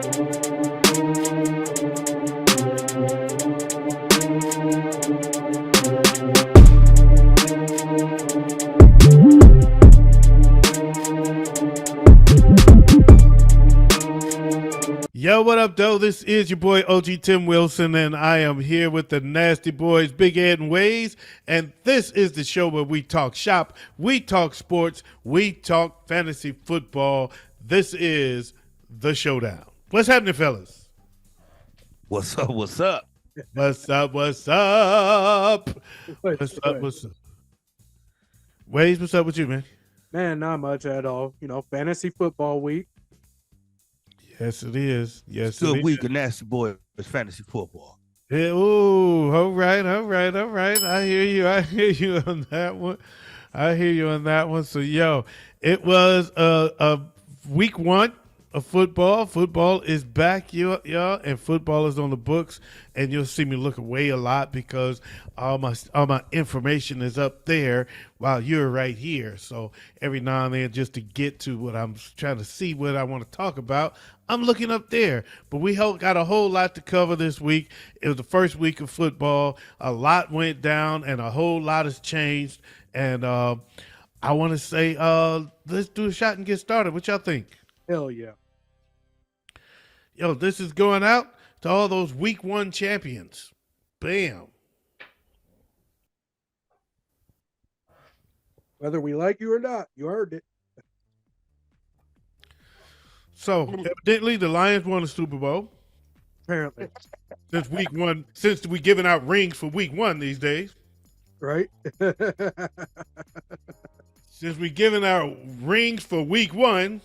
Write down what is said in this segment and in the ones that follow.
Yo, what up, though? This is your boy OG Tim Wilson, and I am here with the Nasty Boys, Big Ed and Ways, and this is the show where we talk shop, we talk sports, we talk fantasy football. This is the Showdown. What's happening, fellas? What's up? What's up? What's up? What's up? What's up? What's up? Ways, what's up with you, man? Man, not much at all. Fantasy football week. Yes, it is. Yes, Good week of Nasty Boys fantasy football. Yeah, ooh, all right. I hear you on that one. So, yo, it was a week one of football. Football is back, y'all, and football is on the books. And you'll see me look away a lot because all my information is up there while you're right here. So every now and then, just to get to what I'm trying to see what I want to talk about, I'm looking up there. But we got a whole lot to cover this week. It was the first week of football. A lot went down and a whole lot has changed. And I want to say, let's do a shot and get started. What y'all think? Hell yeah. Yo, this is going out to all those week one champions. Bam. Whether we like you or not, you earned it. So, evidently, the Lions won the Super Bowl. Apparently. Since week one, since we giving out rings for week one these days. Right? Since we giving out rings for week one.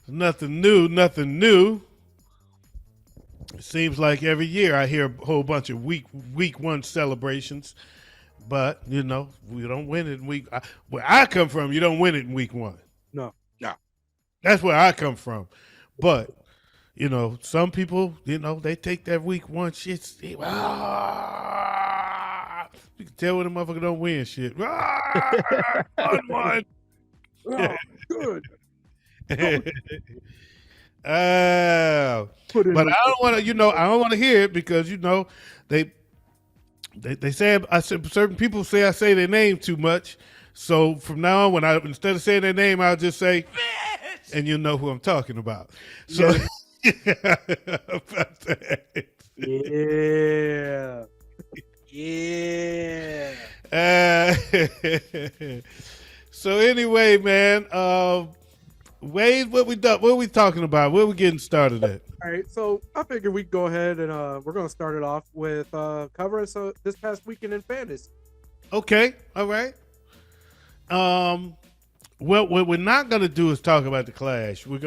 Nothing new. It seems like every year I hear a whole bunch of week one celebrations, but we don't win it in where I come from. You don't win it in week one. No. That's where I come from. But some people, they take that week one shit. You can tell when the motherfucker don't win shit. One. Oh, good. But I don't want to, I don't want to hear it because they say certain people say I say their name too much. So from now on, instead of saying their name, I'll just say, bitch! And you know who I'm talking about. So yeah. So anyway, man. Wade, what we talking about? Where we getting started at? All right, so I figured we'd go ahead and we're going to start it off with covering this past weekend in fantasy. Okay, all right. Well, what we're not going to do is talk about the Clash. There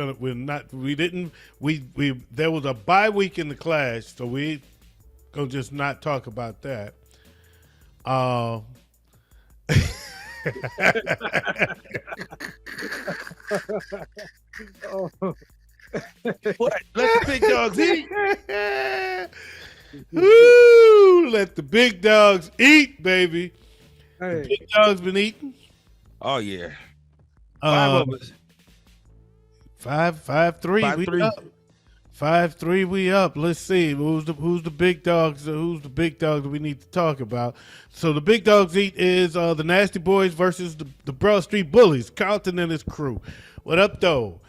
was a bye week in the Clash, so we gonna just not talk about that. What? Let the big dogs eat. Woo! Let the big dogs eat, baby. Hey. The big dogs been eating. Oh yeah. 5 of us. 5-3. We up. 5-3. We up. Let's see who's the big dogs. Who's the big dogs that we need to talk about? So the big dogs eat is the Nasty Boys versus the Broad Street Bullies. Carlton and his crew. What up, though?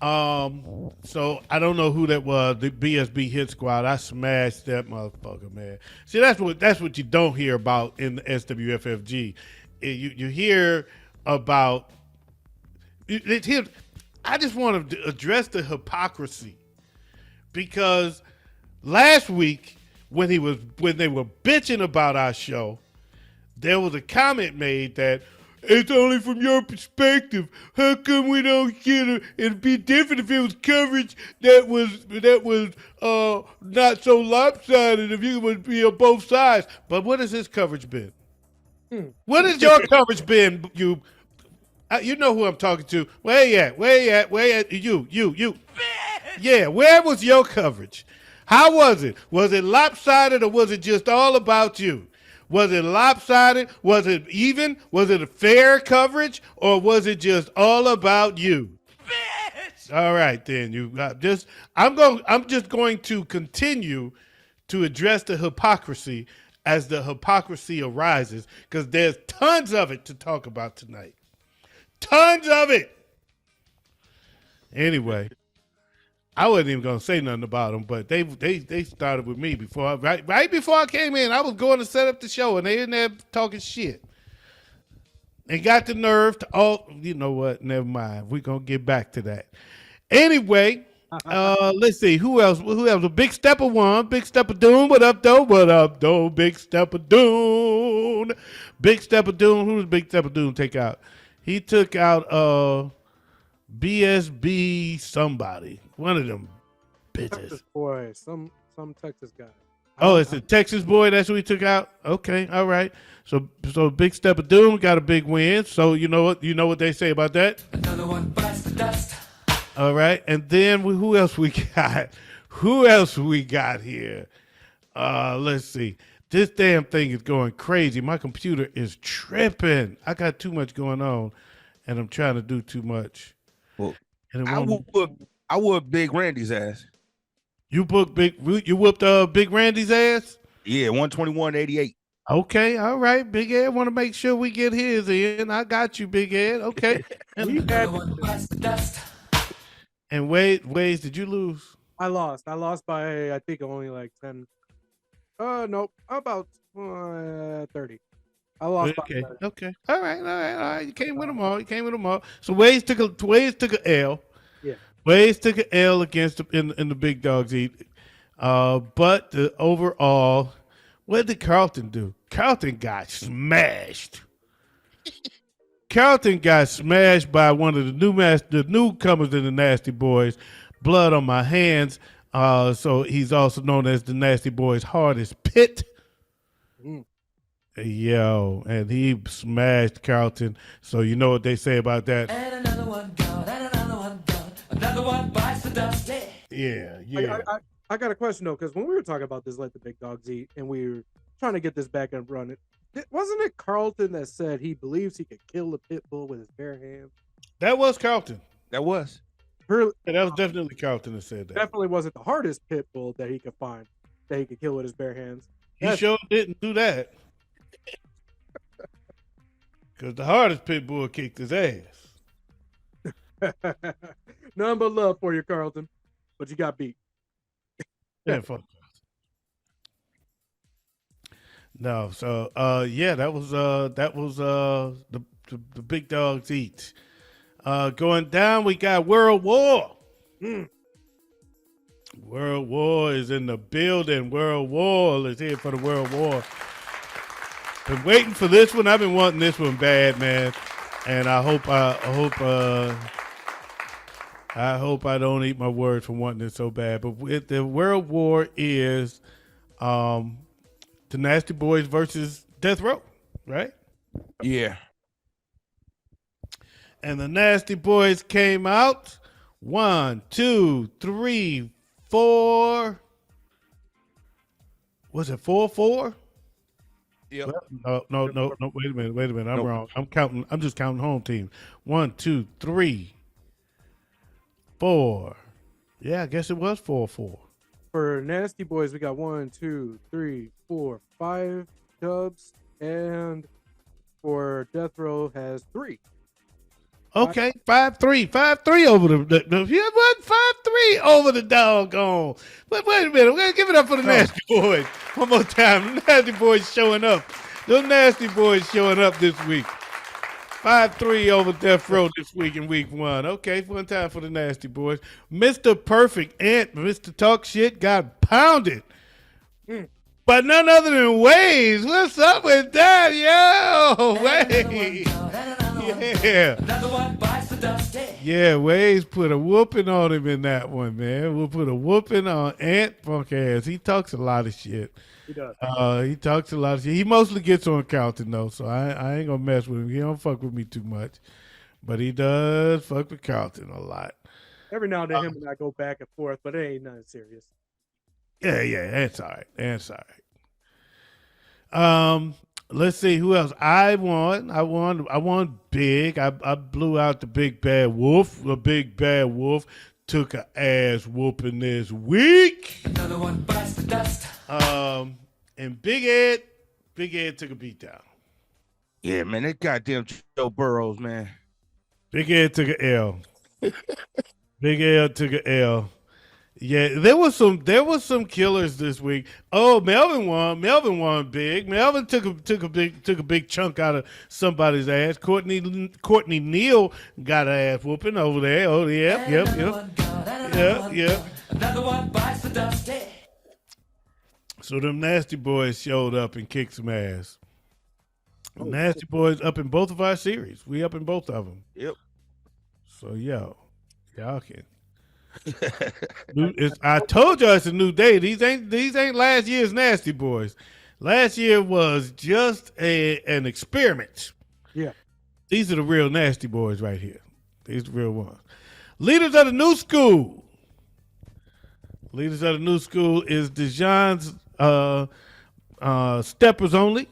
So I don't know who that was. The BSB Hit Squad. I smashed that motherfucker, man. See, that's what you don't hear about in the SWFFG. You hear about. I just want to address the hypocrisy because last week when they were bitching about our show, there was a comment made that it's only from your perspective. How come we don't get it? It'd be different if it was coverage that was not so lopsided. If you would be on both sides. But what has his coverage been? What has your coverage been? You know who I'm talking to. Where you at? You. Yeah, where was your coverage? How was it? Was it lopsided or was it just all about you? Was it lopsided? Was it even? Was it a fair coverage? Or was it just all about you? Bitch! All right, then you just. I'm just going to continue to address the hypocrisy as the hypocrisy arises, because there's tons of it to talk about tonight. Tons of it. Anyway, I wasn't even gonna say nothing about them, but they started with me before right before I came in. I was going to set up the show, and they in there talking shit. They got the nerve to. Oh, you know what? Never mind. We're gonna get back to that. Anyway, let's see who else. Who else? A Big Stepper one. Big Stepper Doom. What up, though? What up, though? Big Stepper Doom. Big Stepper Doom. Who does Big Stepper Doom take out? He took out BSB somebody. One of them bitches. Texas boy, some Texas guy. Oh, it's a Texas boy. That's who he took out. Okay, all right. So Big Step of Doom got a big win. So you know what they say about that. Another one bites the dust. All right, and then who else we got? Who else we got here? Let's see. This damn thing is going crazy. My computer is tripping. I got too much going on, and I'm trying to do too much. Well, And it I won't- whooped Big Randy's ass. You whooped Big Randy's ass. Yeah, 121-88. Okay, all right, Big Ed. Want to make sure we get his in. I got you, Big Ed. Okay. Another one bites the dust. And Waze, did you lose? I lost by I think only like 10. Nope, about 30. I lost by Okay. 30. Okay. All right. You came with them all. So Waze took a L. Yeah. Waze took an L against in the big dogs eat. But the overall, what did Carlton do? Carlton got smashed. Carlton got smashed by one of the newcomers in the Nasty Boys. Blood on my hands. So he's also known as the Nasty Boys' hardest pit. Mm. Yo, and he smashed Carlton. So you know what they say about that? And another one gone. And another one gone. Another one bites the dust. Yeah. I got a question though, because when we were talking about this, let the big dogs eat, and we were trying to get this back and running, wasn't it Carlton that said he believes he could kill the pit bull with his bare hands? That was Carlton. That was. Really, Yeah, that was definitely Carlton that said that. definitely wasn't the hardest pit bull that he could find that he could kill with his bare hands. He sure didn't do that. Because the hardest pit bull kicked his ass. None but love for you, Carlton, but you got beat. Yeah, fuck. No, so yeah, that was the big dogs eat. Going down, we got World War. World War is in the building. World War is here for the World War. Been waiting for this one. I've been wanting this one bad, man. And I hope I don't eat my words for wanting it so bad. But the World War is the Nasty Boys versus Death Row, right? Yeah. And the Nasty Boys came out 1, 2, 3, 4. Was it 4-4? Yep. No. Wait a minute. I'm wrong. I'm just counting home teams. 1, 2, 3, 4. Yeah, I guess it was 4-4. For Nasty Boys, we got 1, 2, 3, 4, 5 dubs, and for Death Row has 3. Okay, 5-3 over the yeah, what 5-3 over the doggone. But wait a minute, we're gonna give it up for the Nasty Boys one more time. The Nasty Boys showing up. The Nasty Boys showing up this week. 5-3 over Death Row this week in week 1. Okay, one time for the Nasty Boys. Mr. Perfect Ant, Mr. Talk Shit got pounded. But none other than Waze. What's up with that? Yo, Waze. Yeah. Another one bites the dust. Yeah, Waze put a whooping on him in that one, man. We'll put a whooping on Ant Funk ass. He talks a lot of shit. He does. He talks a lot of shit. He mostly gets on Carlton though, so I ain't gonna mess with him. He don't fuck with me too much, but he does fuck with Carlton a lot. Every now and then, him and I go back and forth, but it ain't nothing serious. Yeah, that's all right. Let's see who else. I won. I won big. I blew out the big bad wolf. The big bad wolf took a ass whooping this week. Another one bites the dust. And Big Ed took a beat down. Yeah, man, that goddamn Joe Burrows, man. Big Ed took an L. Big Ed took an L. Yeah, there was some killers this week. Oh, Melvin won. Melvin won big. Melvin took a big chunk out of somebody's ass. Courtney Neal got an ass whooping over there. Oh, yep. Another one bites the dust. Yeah. So them nasty boys showed up and kicked some ass. Nasty boys up in both of our series. We up in both of them. Yep. So y'all can. I told y'all it's a new day. These ain't last year's nasty boys. Last year was just an experiment. Yeah. These are the real nasty boys right here. These are the real ones. Leaders of the new school. Leaders of the new school is Dijon's Steppers Only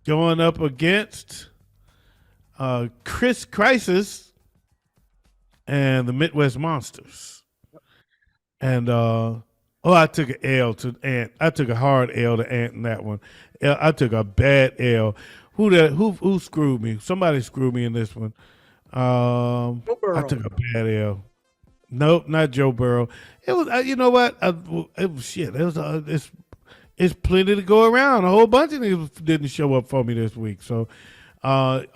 going up against Chris Crisis and the Midwest Monsters. And I took an L to Ant. I took a hard L to Ant in that one. I took a bad L. Who screwed me? Somebody screwed me in this one. I took a bad L. Nope, not Joe Burrow. It was you know what? It was shit. It was it's plenty to go around. A whole bunch of niggas didn't show up for me this week. So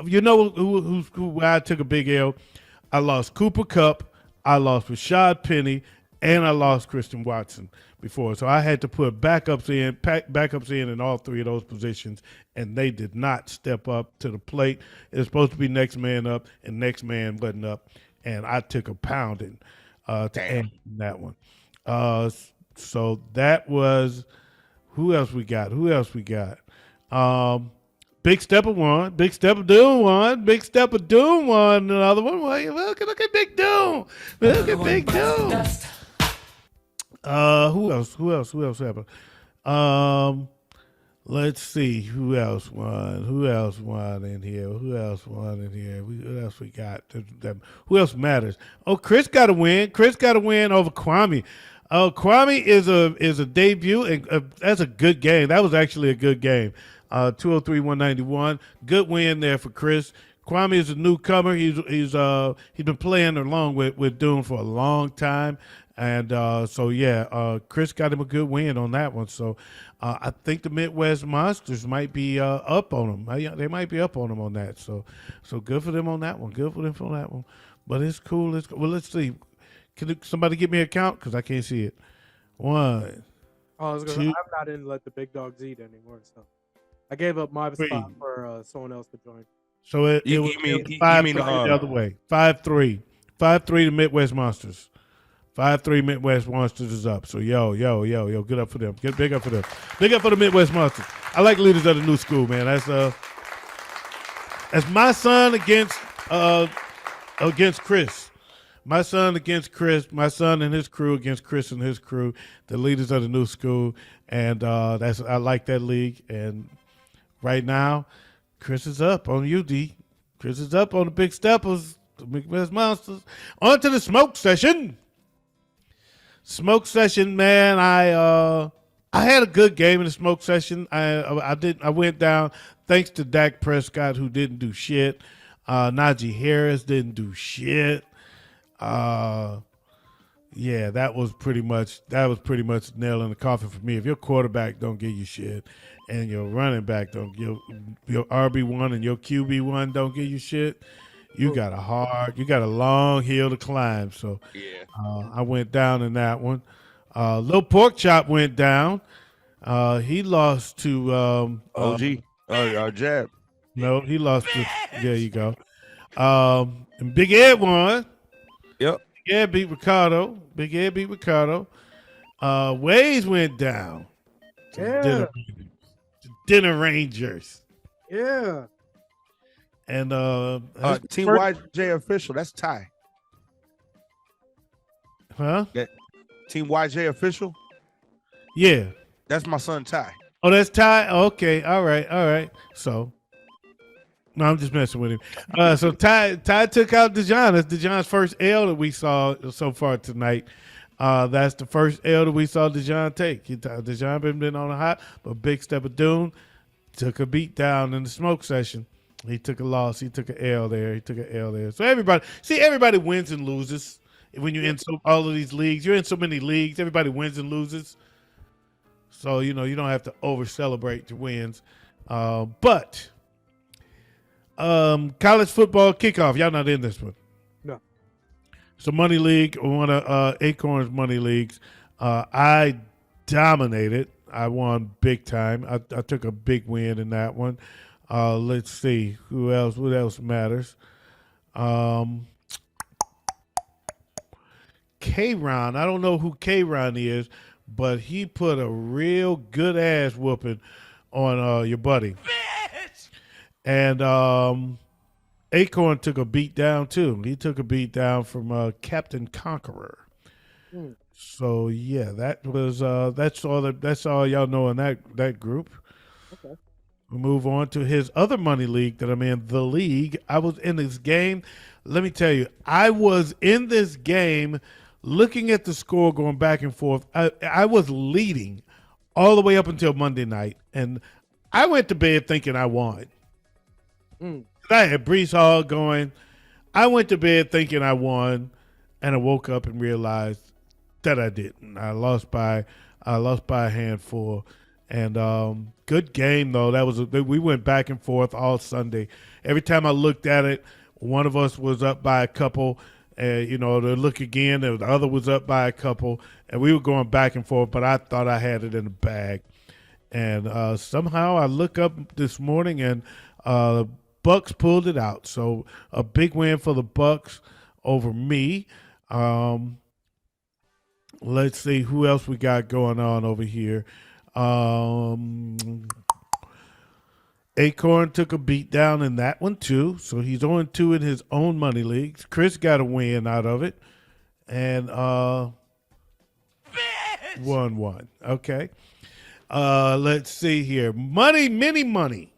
you know who I took a big L. I lost Cooper Kupp, I lost Rashad Penny, and I lost Christian Watson before. So I had to put backups in all three of those positions, and they did not step up to the plate. It was supposed to be next man up, and next man wasn't up, and I took a pounding to end that one. So that was who else we got? Big Stepper won. Big Stepper Doom won. Big Stepper Doom won. Another one. Look at Big Doom. Look at Big Doom. Who else happened? Let's see. Who else won in here? Who else we got? Who else matters? Oh, Chris got a win. Chris got a win over Kwame. Kwame is a debut, and that's a good game. That was actually a good game. 203-191. Good win there for Chris. Kwame is a newcomer. He's been playing along with Doom for a long time, and Chris got him a good win on that one. So I think the Midwest Monsters might be up on him. They might be up on him on that. So good for them on that one. Good for them for that one. But it's cool. Well, let's see. Can somebody give me a count? Because I can't see it. 1. I'm not in Let the Big Dogs Eat anymore, so I gave up my 3. spot for someone else to join. So it was 5-3 the other way. 5-3. 5-3 the Midwest Monsters. 5-3 Midwest Monsters is up. So yo, good up for them. Get big up for them. Big up for the Midwest Monsters. I like leaders of the new school, man. That's my son against Chris. My son against Chris. My son and his crew against Chris and his crew. The leaders of the new school, and I like that league. And right now, Chris is up on UD. Chris is up on the Big Steppers, the Midwest Monsters. On to the smoke session. Smoke session, man. I had a good game in the smoke session. I went down thanks to Dak Prescott, who didn't do shit. Najee Harris didn't do shit. That was pretty much nail in the coffin for me. If your quarterback don't give you shit, and your running back don't give your RB1 and your QB1 don't give you shit, you got a long hill to climb. So I went down in that one. Lil Pork Chop went down. He lost to OG. Our jab. No, he lost to. There you go. And Big Ed won. Yep. Big Ed beat Ricardo. Waze went down. To Dinner Rangers. Yeah. And Team YJ official. That's Ty. Huh? Team YJ official. Yeah. That's my son Ty. Oh, that's Ty. Okay, all right. So no, I'm just messing with him. So Ty took out Dejon. That's Dejon's first L that we saw so far tonight. That's the first L that we saw Dejon take. Dejon been on a hot, but Big Stepper Dune took a beat down in the smoke session. He took a loss. He took an L there. So everybody wins and loses. When you're in all of these leagues, you're in so many leagues. Everybody wins and loses. So you don't have to over celebrate your wins. But college football kickoff. Y'all not in this one. No. So Money League, one of Acorn's Money Leagues. I dominated. I won big time. I took a big win in that one. Let's see who else. What else matters? K-Ron. I don't know who K-Ron is, but he put a real good ass whooping on your buddy. Bitch! And Acorn took a beat down too. He took a beat down from Captain Conqueror. So yeah, that was that's all y'all know in that group. Okay. We move on to his other money league that I'm in, the league. I was in this game. Let me tell you, I was in this game looking at the score going back and forth. I was leading all the way up until Monday night, and I went to bed thinking I won. I had Brees Hall going. I went to bed thinking I won, and I woke up and realized that I didn't. I lost by a handful. And good game though. We went back and forth all Sunday. Every time I looked at it, one of us was up by a couple. To look again, the other was up by a couple, and we were going back and forth. But I thought I had it in the bag. And somehow I look up this morning and Bucks pulled it out. So a big win for the Bucks over me. Let's see who else we got going on over here. Acorn took a beat down in that one too. So he's on 2 in his own money leagues. Chris got a win out of it. And 1-1. Okay. Let's see here. Mini money.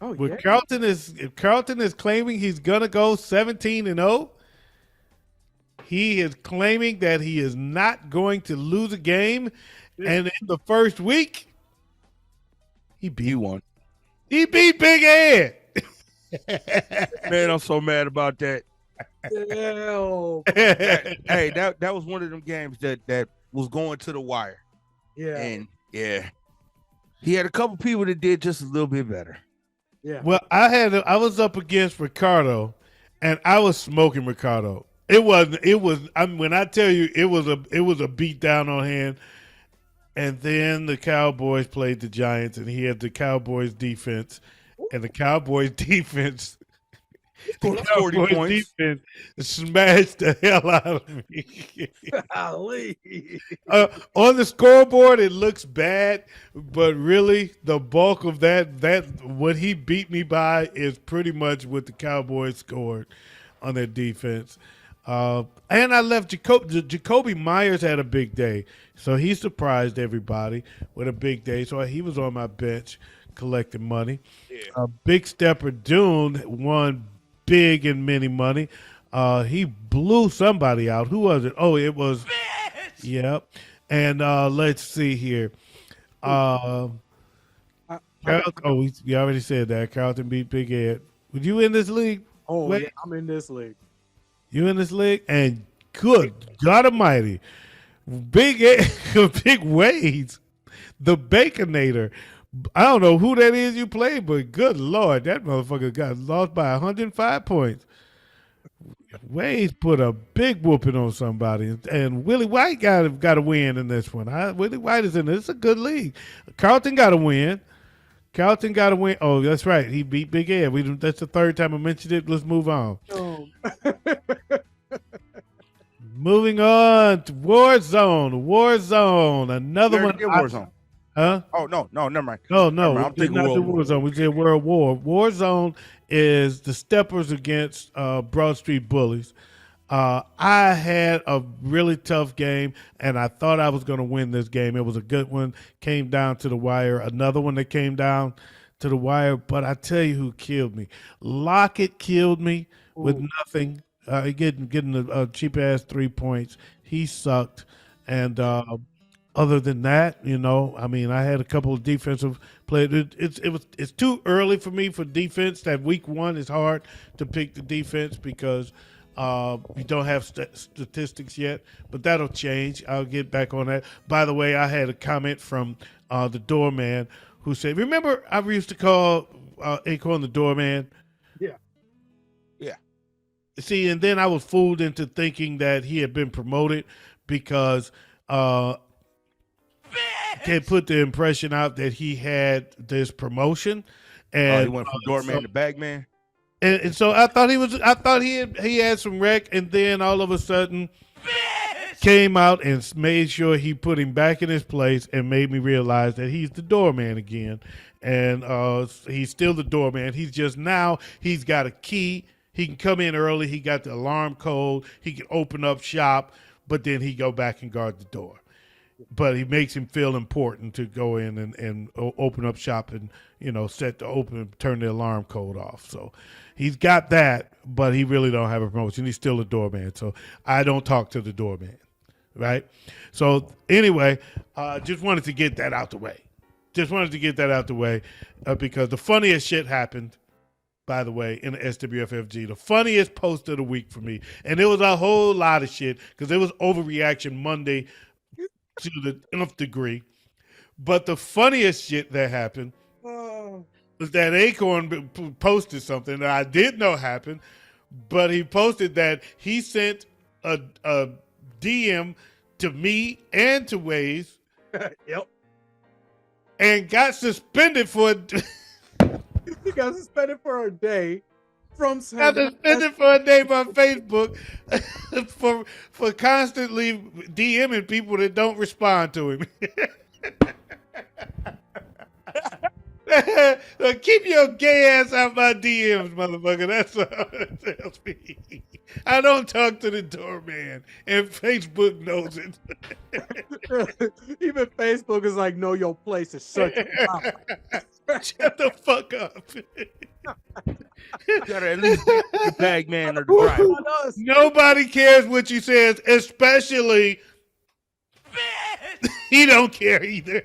Oh, With yeah. Carlton is claiming he's gonna go 17-0. He is claiming that he is not going to lose a game, and in the first week, He won. he beat Big Ed. Man, I'm so mad about that. Hell. Hey, that was one of them games that was going to the wire. Yeah. And yeah, he had a couple people that did just a little bit better. Yeah. Well, I was up against Ricardo, and I was smoking Ricardo. When I tell you it was a beat down on hand. And then the Cowboys played the Giants, and he had the Cowboys defense, and the Cowboys defense, defense smashed the hell out of me. Golly. On the scoreboard, it looks bad, but really, the bulk of that what he beat me by is pretty much what the Cowboys scored on their defense. And I left Jacoby Myers had a big day, so he surprised everybody with a big day. So he was on my bench collecting money. Yeah. Big Stepper Dune won big and many money. He blew somebody out. Who was it? Oh, it was. Bitch! Yep. And let's see here. We already said that. Carlton beat Big Ed. Were you in this league? Oh, Wait. yeah, I'm in this league. You in this league? And good God Almighty, Big Wade's the Baconator. I don't know who that is you play, but good Lord, that motherfucker got lost by 105 points. Wade's put a big whooping on somebody, and Willie White got a win in this one. Willie White is in this. It's a good league. Carlton got a win. Oh, that's right. He beat Big Ed. That's the third time I mentioned it. Let's move on. Moving on to Warzone. Another one. Warzone. Huh? Oh no, never mind. No. I'm thinking not the World Warzone. We said World War. Warzone is the steppers against Broad Street Bullies. I had a really tough game, and I thought I was going to win this game. It was a good one. Came down to the wire. Another one that came down to the wire. But I tell you who killed me. Lockett killed me with Ooh. nothing. Getting a cheap ass 3 points. He sucked. And other than that, I mean, I had a couple of defensive players. It's too early for me for defense. That week one is hard to pick the defense because we don't have statistics yet, but that'll change. I'll get back on that. By the way, I had a comment from the doorman who said, "Remember, I used to call Acorn the doorman." Yeah. Yeah. See, and then I was fooled into thinking that he had been promoted because can put the impression out that he had this promotion, and He went from doorman to bagman. and so I thought he had some wreck, and then all of a sudden came out and made sure he put him back in his place and made me realize that he's the doorman again, and he's still the doorman. He's just now he's got a key. He can come in early. He got the alarm code. He can open up shop, but then he go back and guard the door. But he makes him feel important to go in and open up shop and, turn the alarm code off. So he's got that, but he really don't have a promotion. He's still a doorman. So I don't talk to the doorman, right? So anyway, just wanted to get that out the way. Because the funniest shit happened, by the way, in the SWFFG. The funniest post of the week for me. And it was a whole lot of shit because it was overreaction Monday to the nth degree. But the funniest shit that happened was that Acorn posted something that I did know happened, but he posted that he sent a DM to me and to Waze. Yep. And got suspended for He got suspended for a day from got suspended for a day by Facebook for constantly DMing people that don't respond to him. Keep your gay ass out my DMs, motherfucker. That's all it tells me. I don't talk to the doorman, and Facebook knows it. Even Facebook is like, know your place is shut your mouth. Shut the fuck up. You gotta at least be the bagman or the driver. Not us. Nobody cares what you says, especially he don't care either.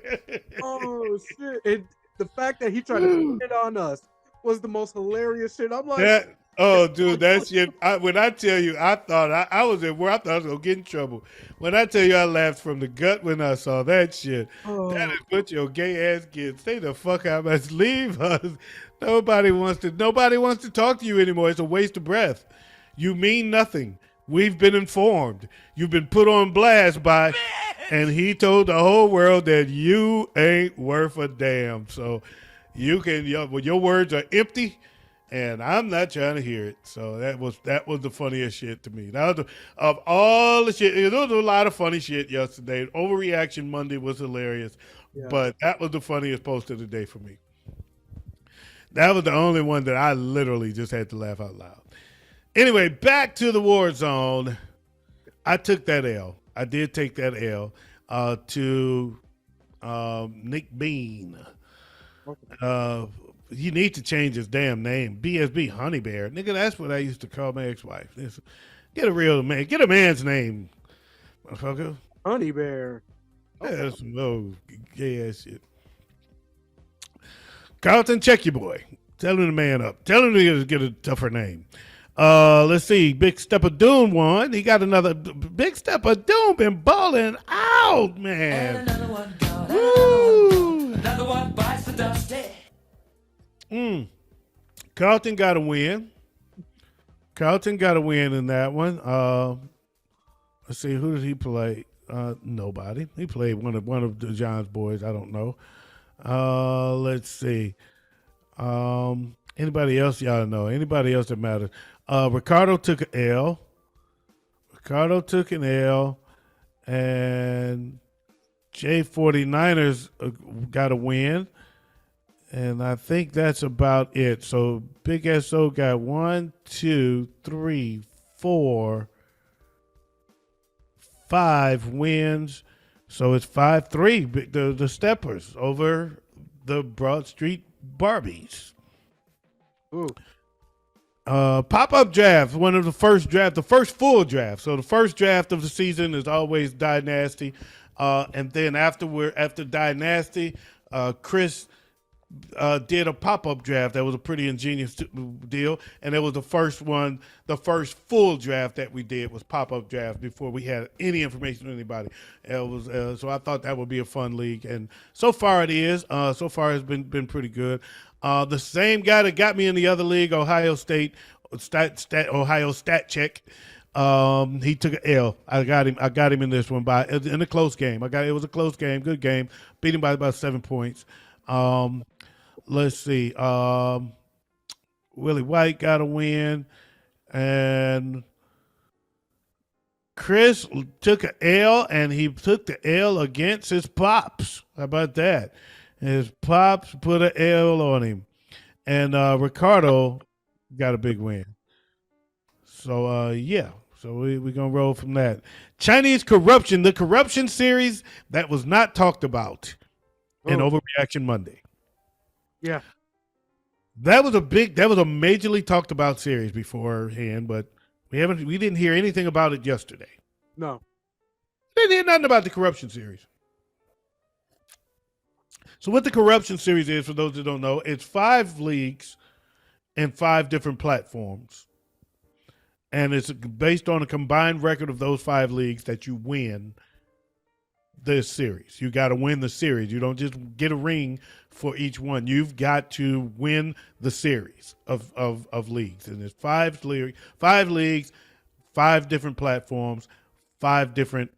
Oh shit! And the fact that he tried to put it on us was the most hilarious shit. I'm like, Dude, that shit. When I tell you, I thought I was at where I thought I was gonna get in trouble. When I tell you, I laughed from the gut when I saw that shit. That is what your gay ass kids. Stay the fuck out. Let's leave us. Nobody wants to talk to you anymore. It's a waste of breath. You mean nothing. We've been informed. You've been put on blast by, and he told the whole world that you ain't worth a damn. So you can, your words are empty, and I'm not trying to hear it. So that was the funniest shit to me. That was of all the shit. There was a lot of funny shit yesterday. Overreaction Monday was hilarious, but that was the funniest post of the day for me. That was the only one that I literally just had to laugh out loud. Anyway, back to the war zone. I took that L. I did take that L to Nick Bean. You need to change his damn name. BSB Honey Bear. Nigga, that's what I used to call my ex-wife. Get a real man. Get a man's name, motherfucker. Honey Bear. Okay. That's some old gay ass shit. Carlton, check your boy. Tell him to man up. Tell him to get a tougher name. Let's see. Big Step of Doom won. He got another Big Step of Doom been balling out, man. And another one gone, and another one bites the dust. Carlton got a win. Carlton got a win in that one. Let's see. Who did he play? Nobody. He played one of the John's boys. I don't know. Let's see. Anybody else y'all know? Anybody else that matters? Ricardo took an L. And J49ers got a win. And I think that's about it. So Big SO got 1, 2, 3, 4, 5 wins. So it's 5-3. The Steppers over the Broad Street Barbies. Ooh. Pop-up draft, the first full draft. So the first draft of the season is always Dynasty. And then after Dynasty, Chris did a pop-up draft. That was a pretty ingenious deal. And it was the first full draft that we did was pop-up draft before we had any information on anybody. It was so I thought that would be a fun league. And so far it is. So far it's been pretty good. The same guy that got me in the other league, Ohio State, Ohio Stat Check. He took an L. I got him in this one in a close game. It was a close game, good game. Beat him by about 7 points. Let's see. Willie White got a win, and Chris took an L, and he took the L against his pops. How about that? His pops put an L on him, and Ricardo got a big win. So yeah. So we're going to roll from that. Chinese corruption, the corruption series that was not talked about in Overreaction Monday. Yeah. That was a majorly talked about series beforehand, but we didn't hear anything about it yesterday. No. We didn't hear nothing about the corruption series. So what the corruption series is, for those that don't know, it's 5 leagues and 5 different platforms. And it's based on a combined record of those 5 leagues that you win this series. You got to win the series. You don't just get a ring for each one. You've got to win the series of leagues. And there's 5 leagues, 5 different platforms, 5 different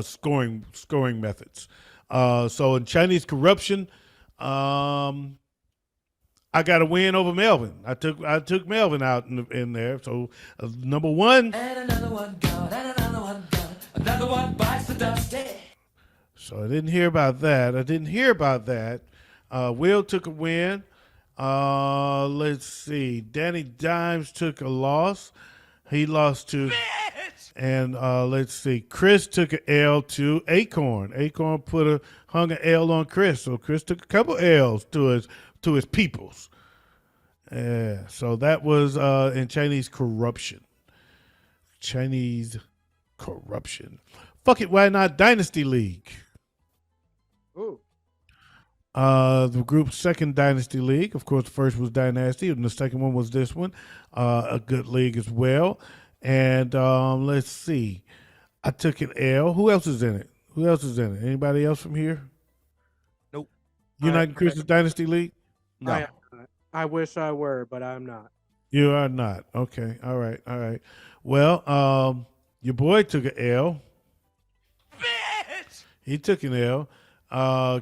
scoring methods. So in Chinese corruption, I got a win over Melvin. I took Melvin out in there. So number 1. And another one gone, and another one gone. Another one bites the dust. Yeah. So I didn't hear about that. Will took a win. Let's see. Danny Dimes took a loss. He lost to. Bitch! And let's see. Chris took an L to Acorn. Acorn hung an L on Chris. So Chris took a couple L's to his peoples. Yeah, so that was in Chinese corruption. Fuck it, why not Dynasty League? Ooh. The group's second Dynasty League. Of course, the first was Dynasty, and the second one was this one. A good league as well. And let's see. I took an L. Who else is in it? Anybody else from here? Nope. You're not in Chris's Dynasty League? No. I wish I were, but I'm not. You are not. Okay. All right. Well, your boy took an L. Bitch! He took an L.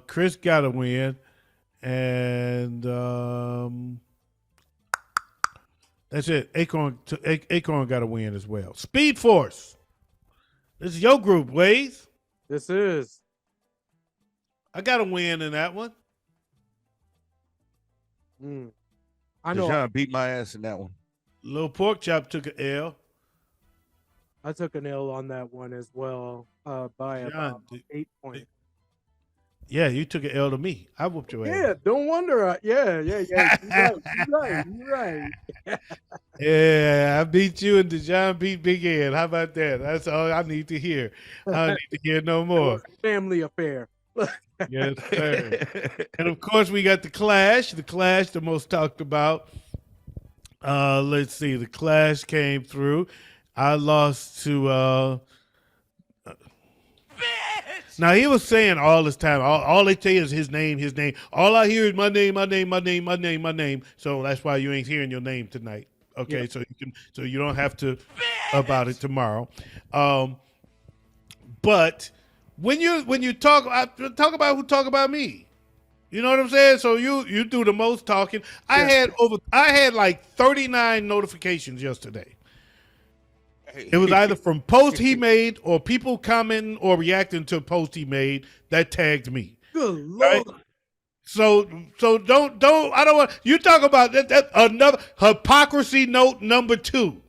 Chris got a win. And that's it. Acorn got a win as well. Speed Force. This is your group, Waze. This is. I got a win in that one. I know. Deshaun beat my ass in that one. Little Pork Chop took an L. I took an L on that one as well by about 8 points. Yeah, you took an L to me. I whooped your ass. Yeah, don't wonder. Yeah. You're right. Yeah, I beat you and Deshaun beat Big Ed. How about that? That's all I need to hear. I don't need to hear no more. Family affair. Yes, sir. And of course, we got the Clash. The most talked about. Let's see. The Clash came through. I lost to. Now he was saying all this time. All they say is his name. All I hear is my name. So that's why you ain't hearing your name tonight. Okay, Yep. so you don't have to about it tomorrow. But when you talk about who talk about me, you know what I'm saying? So you do the most talking. I had like 39 notifications yesterday. It was either from posts he made or people commenting or reacting to a post he made that tagged me. Good Lord. Right? So don't I don't want you talk about that another hypocrisy note number 2.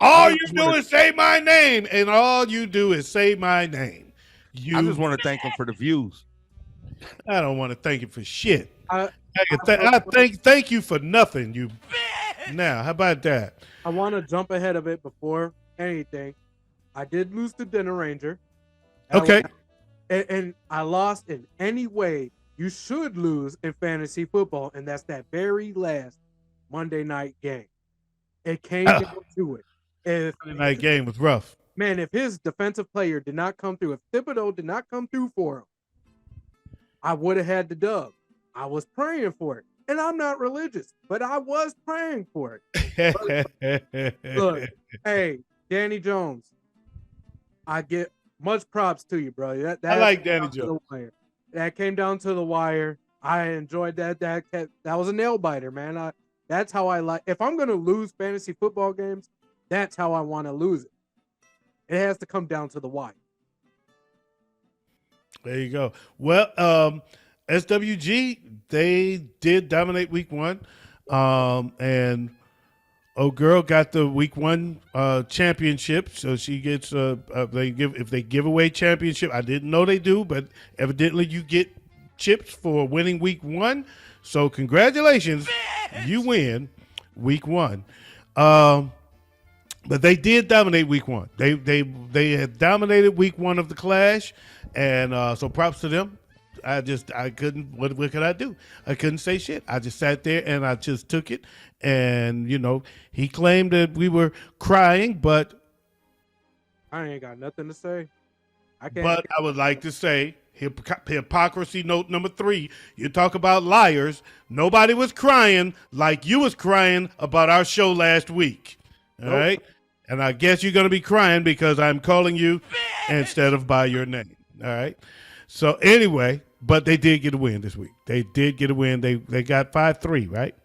All I you just do wanna- is say my name, and all you do is say my name. I just want to thank him for the views. I don't want to thank you for shit. I, Thank you for nothing. You now, how about that? I want to jump ahead of it before anything. I did lose to Dinner Ranger. Okay. And I lost in any way you should lose in fantasy football, and that's that very last Monday night game. It came down to it. If Monday night game was rough. man, if his defensive player did not come through, if Thibodeau did not come through for him, I would have had the dub. I was praying for it. And I'm not religious, but I was praying for it. Look, hey, Danny Jones, I get much props to you, bro. That I like came Danny down to the Jones. wire. That came down to the wire. I enjoyed that. That was a nail biter, man. That's how I like. If I'm gonna lose fantasy football games, that's how I want to lose it. It has to come down to the wire. There you go. Well, SWG, they did dominate week one. And oh girl got the week one championship. So she gets if they give away championship. I didn't know they do, but evidently you get chips for winning week one. So congratulations. You win week one. But they did dominate week one. They had dominated week one of the Clash, and so props to them. I couldn't. What could I do? I couldn't say shit. I just sat there and I just took it. And he claimed that we were crying, but I ain't got nothing to say. I can't. But I would like to say hypocrisy note number 3. You talk about liars. Nobody was crying like you was crying about our show last week. All right. And I guess you're going to be crying because I'm calling you instead of by your name. All right. So anyway, but they did get a win this week. They did get a win. They got 5-3, right?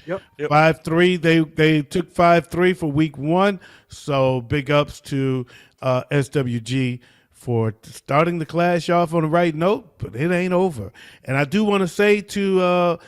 Yep. 5-3. They took 5-3 for week one. So big ups to SWG for starting the Clash off on the right note, but it ain't over. And I do want to say to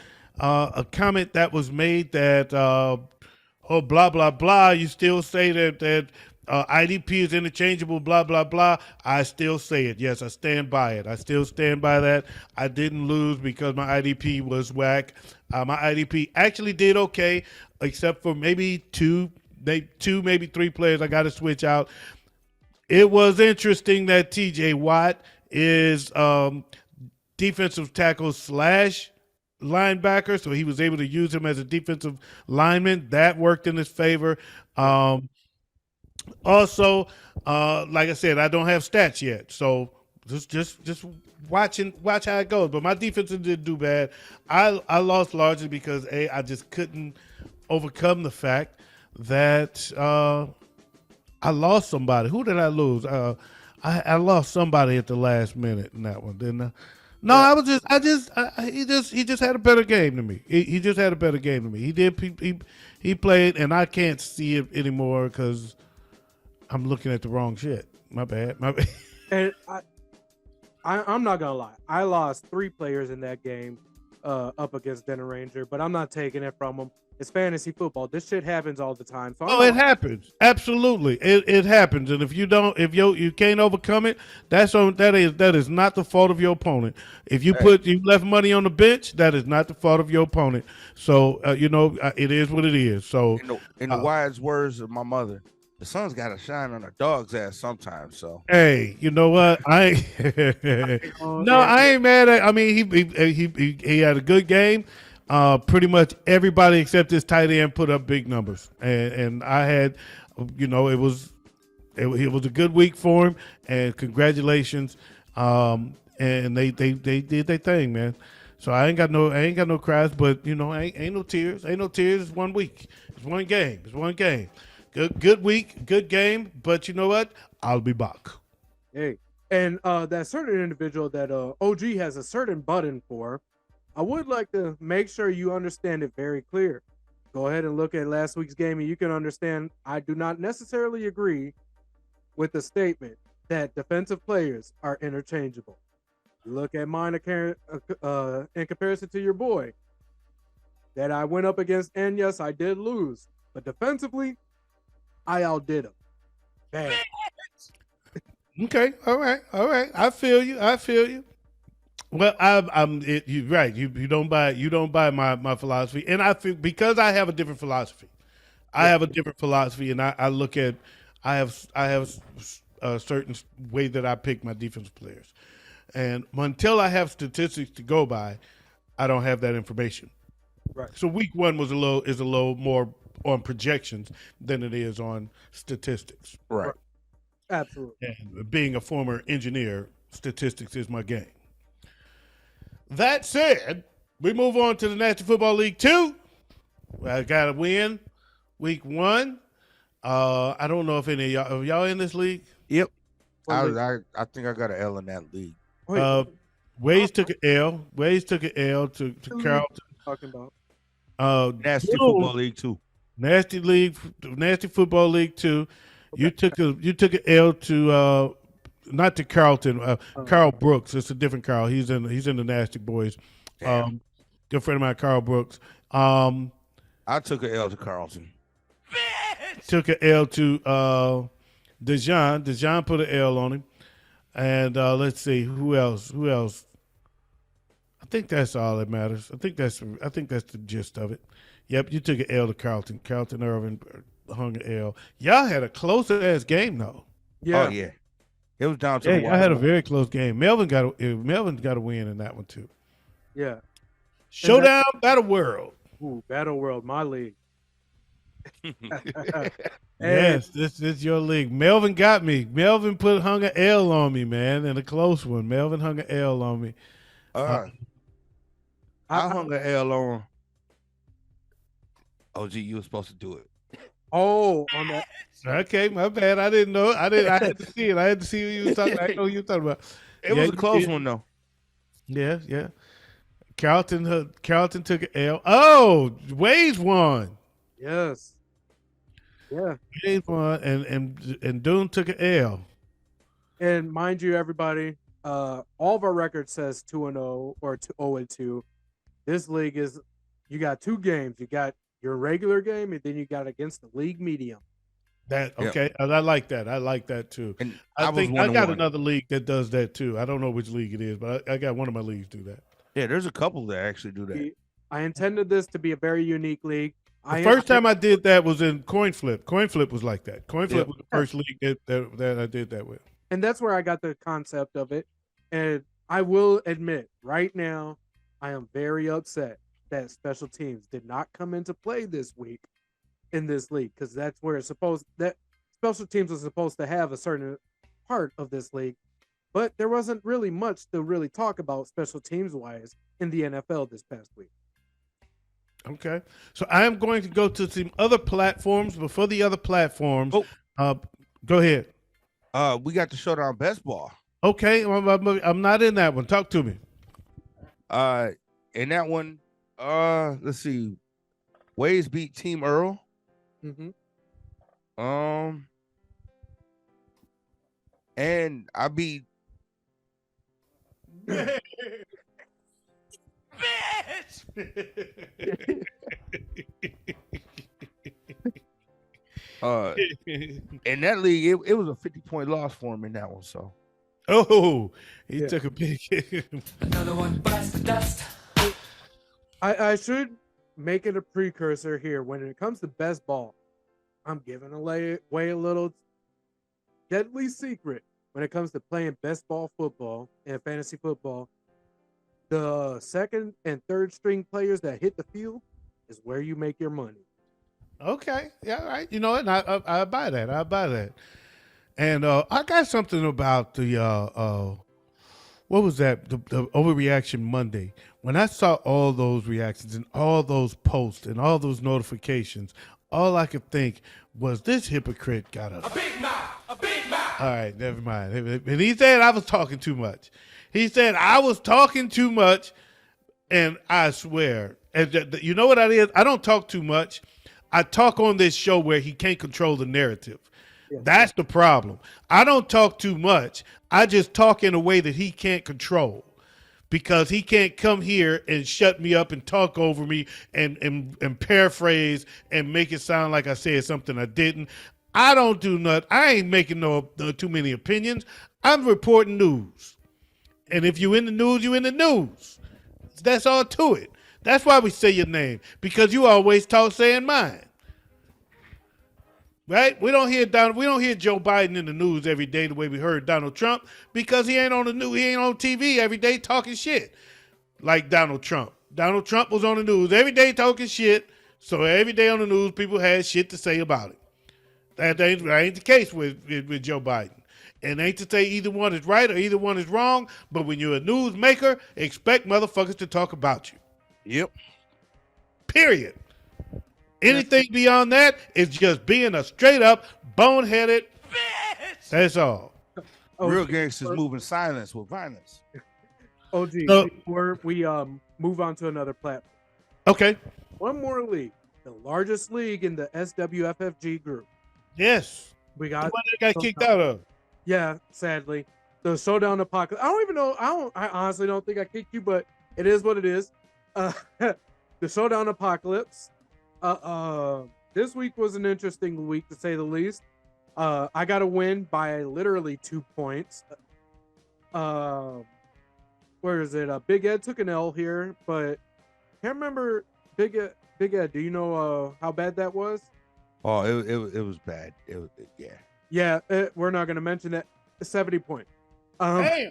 a comment that was made that blah blah blah. You still say that IDP is interchangeable, blah blah blah. I still say it. Yes, I stand by it. I still stand by that. I didn't lose because my IDP was whack. My IDP actually did okay, except for maybe two, maybe 3 players I got to switch out. It was interesting that TJ Watt is defensive tackle / linebacker, so he was able to use him as a defensive lineman. That worked in his favor. Also, like I said, I don't have stats yet, so just watch how it goes. But my defense didn't do bad. I lost largely because I just couldn't overcome the fact that I lost somebody. Who did I lose? I lost somebody at the last minute in that one, didn't I? No, he just had a better game than me. He just had a better game than me. He played, and I can't see it anymore because I'm looking at the wrong shit. My bad. And I'm not gonna lie. I lost 3 players in that game up against Denner Ranger, but I'm not taking it from them. It's fantasy football. This shit happens all the time. So it happens. Absolutely, it happens. And if you can't overcome it, that is not the fault of your opponent. If you left money on the bench, that is not the fault of your opponent. So it is what it is. So in the wise words of my mother, the sun's got to shine on a dog's ass sometimes. So hey, you know what? I ain't mad at. I mean, he had a good game. Pretty much everybody except his tight end put up big numbers, and I had, it was a good week for him, and congratulations. And they did their thing, man. So I ain't got no cries, but ain't no tears. It's 1 week. It's one game. Good week, good game. But you know what? I'll be back. Hey, and that certain individual that OG has a certain button for, I would like to make sure you understand it very clear. Go ahead and look at last week's game, and you can understand I do not necessarily agree with the statement that defensive players are interchangeable. You look at mine in comparison to your boy that I went up against, and yes, I did lose. But defensively, I outdid him. Bad. Okay, all right. I feel you. Well, you're right. You don't buy my philosophy, and I feel because I have a different philosophy. I have a different philosophy, and I look at I have a certain way that I pick my defensive players, and until I have statistics to go by, I don't have that information. Right. So week one is a little more on projections than it is on statistics. Right. Absolutely. And being a former engineer, statistics is my game. That said, we move on to the National Football League 2. I got a win week one. I don't know if any of y'all in this league. Yep. What league? I think I got an L in that league. Wait, Waze took an L. Waze took an L to Carlton. talking about. Nasty Boone, Football League too. Nasty Football League 2. You took an L to not to Carlton. Carl Brooks. It's a different Carl. He's in the Nasty Boys. Good friend of mine, Carl Brooks. I took an L to Carlton. Took an L to Dejan. Dejan put an L on him. And let's see who else. I think that's all that matters. I think that's the gist of it. Yep, you took an L to Carlton. Carlton Irvin hung an L. Y'all had a close ass game though. Yeah. Oh yeah. It was down to Yeah, the I had a wire. very close game. Melvin got a win in that one too. Yeah. Showdown Battle World. Ooh, Battle World, my league. Yes, this is your league. Melvin got me. Melvin hung an L on me, man, and a close one. Melvin hung an L on me. I hung an L on. Oh, gee, you were supposed to do it. Oh, on that. Okay, my bad. I didn't know. I had to see it. I had to see what you was talking. I know what you were talking about. It Yeah, was a you close did. one though. Yeah. Carlton took an L. Oh, Wade's won. Yes. Yeah. Wade's won, and Dune took an L. And mind you, everybody, all of our records says 2-0 or 0-2. This league is, you got two games. You got your regular game, and then you got against the league medium. That Yep. okay. I like that. I like that too. And I was think I got 1-1. another league that does that too. I don't know which league it is, but I got one of my leagues do that. Yeah, there's a couple that actually do that. I intended this to be a very unique league. The first time I did that was in Coin Flip. Coin Flip was like that. Coin Flip was the first league that I did that with. And that's where I got the concept of it. And I will admit, right now, I am very upset that special teams did not come into play this week in this league, because that's where that special teams was supposed to have a certain part of this league. But there wasn't really much to really talk about special teams wise in the NFL this past week. Okay. So I am going to go to some other platforms. Before the other platforms, go ahead. We got the Showdown Best Ball. Okay. I'm not in that one. Talk to me. In that one, let's see. Ways beat Team Earl. Mm-hmm. And I beat in that league, it was a 50-point loss for him in that one. So he took a big hit. Another one bites the dust. I should make it a precursor here. When it comes to best ball, I'm giving away a little deadly secret. When it comes to playing best ball football and fantasy football, the second and third string players that hit the field is where you make your money. Okay. Yeah, all right. You know what? I buy that. I buy that. And I got something about the what was that? The overreaction Monday. When I saw all those reactions and all those posts and all those notifications, all I could think was this hypocrite got a Big mouth, a big mouth. All right, never mind. And he said I was talking too much. He said I was talking too much, and I swear, and you know what that is? I don't talk too much. I talk on this show where he can't control the narrative. That's the problem. I don't talk too much. I just talk in a way that he can't control, because he can't come here and shut me up and talk over me and paraphrase and make it sound like I said something I didn't. I don't do nothing. I ain't making no too many opinions. I'm reporting news. And if you in the news, you in the news. That's all to it. That's why we say your name, because you always talk saying mine. Right? We don't hear Joe Biden in the news every day the way we heard Donald Trump, because he ain't on the news, he ain't on TV every day talking shit like Donald Trump. Donald Trump was on the news every day talking shit, so every day on the news people had shit to say about it. That ain't the case with Joe Biden. And ain't to say either one is right or either one is wrong, but when you're a news maker, expect motherfuckers to talk about you. Yep. Period. Anything beyond that is just being a straight up boneheaded bitch. That's all. Real gangsters move in silence with violence. OG, So- before we move on to another platform. Okay. One more league, the largest league in the SWFFG group. Yes. We The got one that got kicked out of. Yeah, sadly. The Showdown Apocalypse. I don't even know. I honestly don't think I kicked you, but it is what it is. The Showdown Apocalypse. This week was an interesting week to say the least. I got a win by literally 2 points. Where is it? Big Ed took an L here, but can't remember. Big Ed, do you know how bad that was? Oh, it was bad. Yeah. Yeah, we're not going to mention that. 70 point. Damn.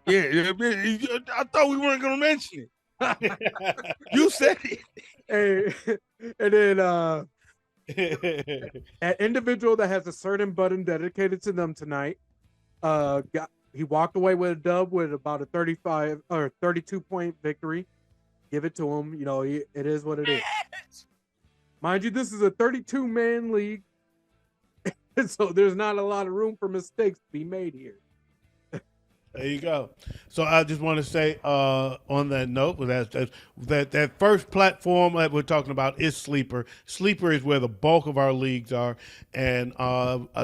Yeah, I thought we weren't gonna mention it. You said it. Hey, and then an individual that has a certain button dedicated to them tonight, he walked away with a dub with about a 35 or 32 point victory. Give it to him. You know, it is what it is. Mind you, this is a 32 man league, so there's not a lot of room for mistakes to be made here. There you go. So I just want to say on that note, that first platform that we're talking about is Sleeper. Sleeper is where the bulk of our leagues are, and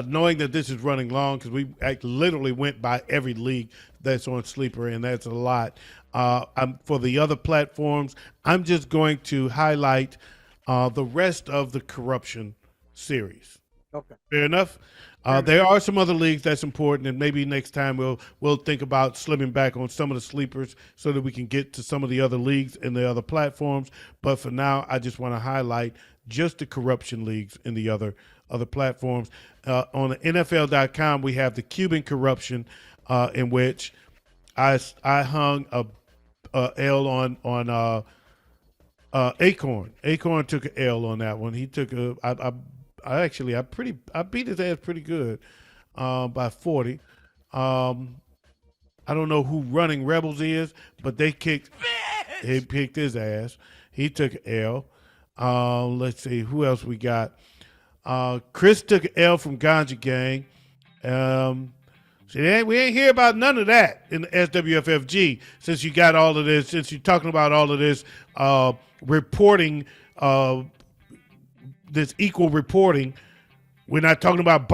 knowing that this is running long, because we literally went by every league that's on Sleeper, and that's a lot. For the other platforms, I'm just going to highlight the rest of the corruption series. Okay. Fair enough. There are some other leagues that's important, and maybe next time we'll think about slimming back on some of the sleepers so that we can get to some of the other leagues and the other platforms. But for now, I just want to highlight just the corruption leagues in the other platforms. On the NFL.com, we have the Cuban corruption, in which I hung a L on Acorn. Acorn took an L on that one. He took I beat his ass pretty good by 40. I don't know who Running Rebels is, but he kicked his ass. He took an L. Let's see who else we got. Chris took an L from Ganja Gang. See, we ain't hear about none of that in the SWFFG since you got all of this. Since you're talking about all of this reporting. This equal reporting. We're not talking about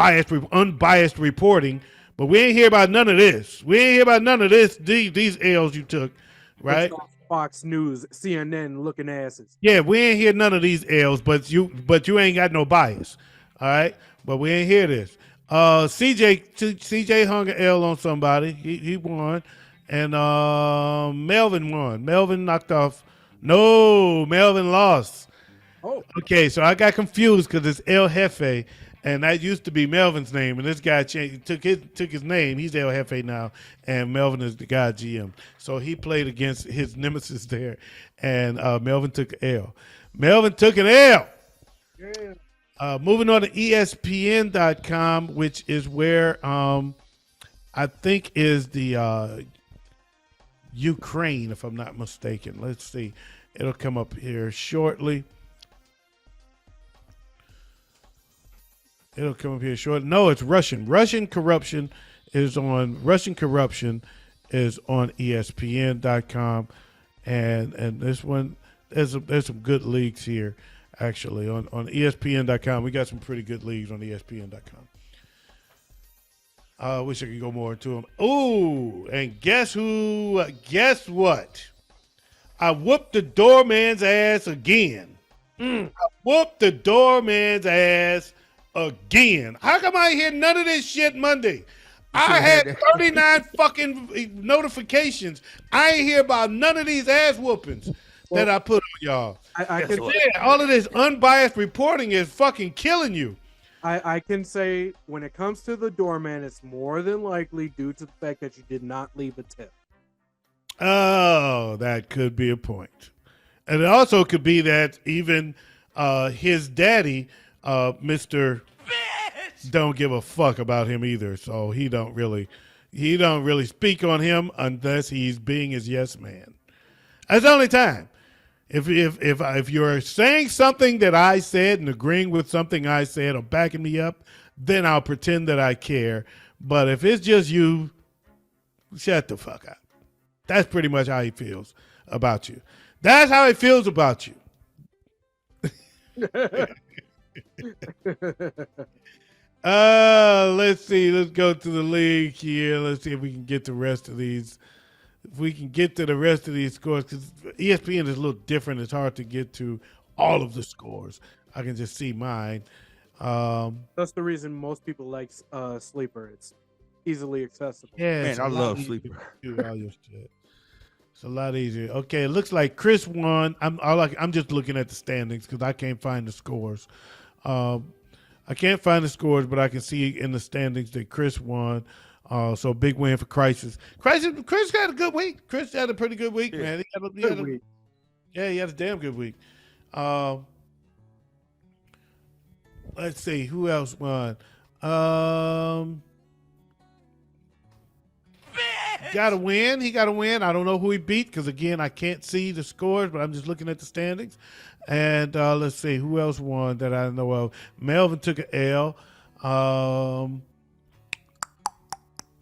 unbiased reporting, but we ain't hear about none of this. We ain't hear about none of this. These L's you took, right? Fox News, CNN looking asses. Yeah, we ain't hear none of these L's, but you ain't got no bias, all right? But we ain't hear this. CJ hung an L on somebody. He won, and Melvin won. Melvin knocked off. No, Melvin lost. Oh, okay, so I got confused because it's El Jefe, and that used to be Melvin's name, and this guy took his name. He's El Jefe now, and Melvin is the guy GM. So he played against his nemesis there, and Melvin took an L. Melvin took an L. yeah. Moving on to ESPN.com, which is where I think is the Ukraine, if I'm not mistaken. Let's see. It'll come up here shortly. It'll come up here short. No, it's Russian. Russian corruption is on ESPN.com, and this one there's some good leagues here actually on ESPN.com. We got some pretty good leagues on ESPN.com. I wish I could go more into them. Ooh, and guess who? Guess what? I whooped the doorman's ass again. I whooped the doorman's ass again. How come I ain't hear none of this shit Monday? I should've had had that. 39 fucking notifications. I ain't hear about none of these ass whoopings that I put on y'all. I Guess can what? Yeah, all of this unbiased reporting is fucking killing you. I can say when it comes to the doorman, it's more than likely due to the fact that you did not leave a tip. Oh, that could be a point. And it also could be that even his daddy, Mr. don't give a fuck about him either. So he don't really speak on him unless he's being his yes man. That's the only time. If you're saying something that I said and agreeing with something I said or backing me up, then I'll pretend that I care. But if it's just you, shut the fuck up. That's pretty much how he feels about you. That's how he feels about you. Let's see. Let's go to the league here. Let's see if we can get the rest of these. If we can get to the rest of these scores, because ESPN is a little different. It's hard to get to all of the scores. I can just see mine. That's the reason most people like Sleeper. It's easily accessible. Yeah, Man, it's a I lot love easier Sleeper. to do all your shit. It's a lot easier. Okay, it looks like Chris won. I'm just looking at the standings because I can't find the scores. I can't find the scores, but I can see in the standings that Chris won. So big win for Crisis. Chris had a good week. Chris had a pretty good week, man. He had a damn good week. Let's see who else won. Got to win. He got to win. I don't know who he beat because again I can't see the scores, but I'm just looking at the standings. And let's see who else won that I know of. Melvin took an L.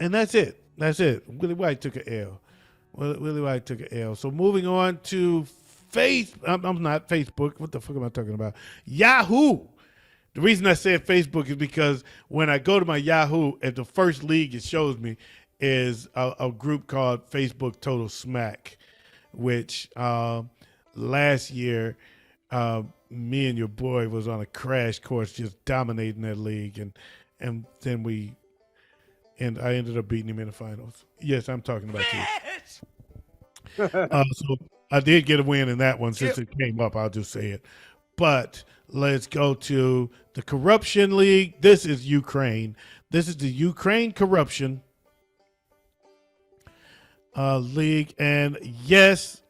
And that's it. Willie White took an L. Willie White took an L. So moving on to I'm not Facebook. What the fuck am I talking about? Yahoo. The reason I said Facebook is because when I go to my Yahoo, at the first league it shows me is a group called Facebook Total Smack, which last year me and your boy was on a crash course just dominating that league, and then I ended up beating him in the finals. Yes, I'm talking about you. So I did get a win in that one since it came up. I'll just say it. But let's go to the Corruption League. This is Ukraine. This is the Ukraine Corruption League. And yes,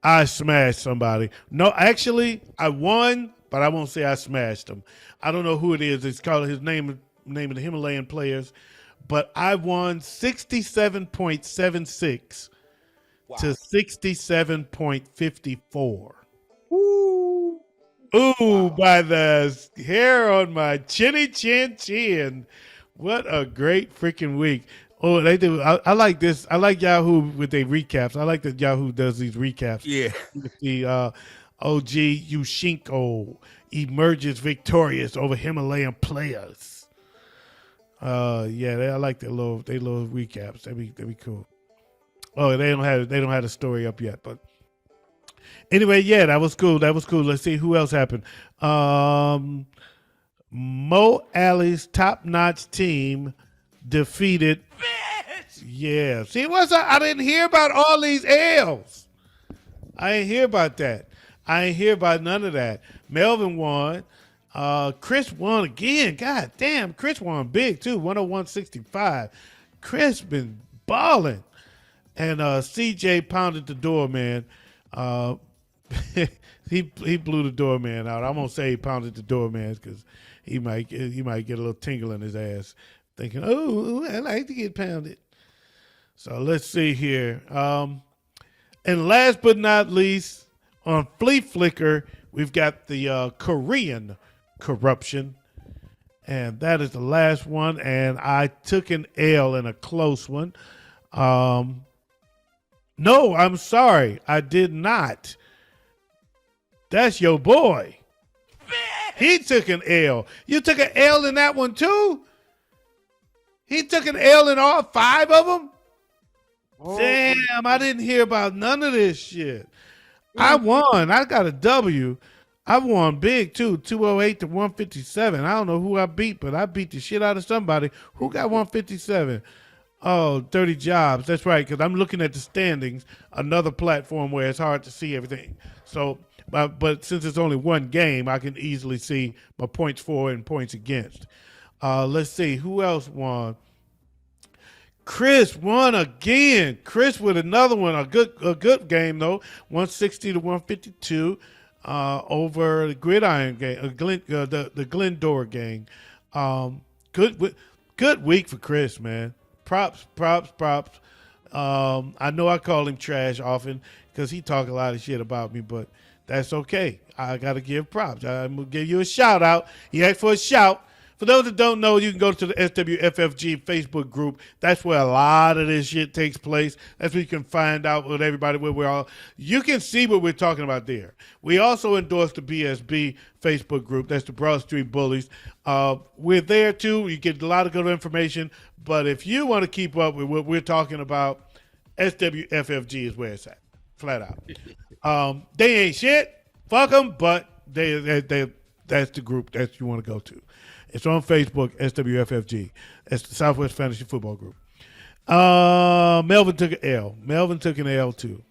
I smashed somebody. No, actually, I won, but I won't say I smashed him. I don't know who it is. It's called his name of the Himalayan players. But I won 67.76 to 67.54. Ooh, by the hair on my chinny chin. What a great freaking week. Oh, they do. I like this. I like Yahoo with their recaps. I like that Yahoo does these recaps. Yeah. The OG Yushchenko emerges victorious over Himalayan players. I like their little recaps. That'd be cool. Oh, they don't have the story up yet, but anyway, yeah, that was cool. Let's see who else happened. Mo Alley's top-notch team defeated. Yeah, see, I didn't hear about all these L's. I ain't hear about that. I ain't hear about none of that. Melvin won. Chris won again. God damn, Chris won big too. 101.65. Chris been balling. And CJ pounded the door, man. He blew the doorman out. I'm gonna say he pounded the doorman because he might get a little tingle in his ass, thinking, "Oh, I like to get pounded." So let's see here. And last but not least, on Flea Flicker, we've got the Korean Corruption, and that is the last one. And I took an L in a close one. No, I'm sorry, I did not. That's your boy. He took an L. You took an L in that one too? He took an L in all 5 of them? Oh. Damn, I didn't hear about none of this shit. I won. I got a W. I won big too, 208 to 157. I don't know who I beat, but I beat the shit out of somebody. Who got 157? Oh, 30 jobs. That's right, because I'm looking at the standings, another platform where it's hard to see everything. So, but since it's only one game, I can easily see my points for and points against. Let's see, who else won? Chris won again. Chris with another one, a good game though, 160 to 152 over the Gridiron game, the Glendora gang. Good week for Chris, man. Props. I know I call him trash often because he talk a lot of shit about me, but that's okay. I got to give props. I'm going to give you a shout out. He asked for a shout. For those that don't know, you can go to the SWFFG Facebook group. That's where a lot of this shit takes place. That's where you can find out with everybody where we're all. You can see what we're talking about there. We also endorse the BSB Facebook group. That's the Broad Street Bullies. We're there too. You get a lot of good information. But if you want to keep up with what we're talking about, SWFFG is where it's at, flat out. They ain't shit. Fuck them, but that's the group that you want to go to. It's on Facebook, SWFFG. It's the Southwest Fantasy Football Group. Melvin took an L. Melvin took an L too.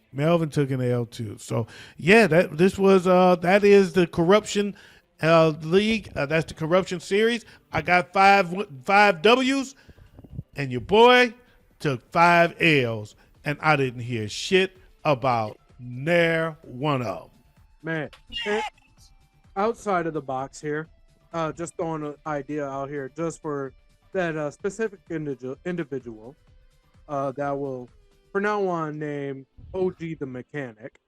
So yeah, that is the corruption league. That's the corruption series. I got five W's, and your boy took 5 L's, and I didn't hear shit about ne'er one of them. Man, outside of the box here, just throwing an idea out here just for that specific individual that will, for now on, name OG the Mechanic.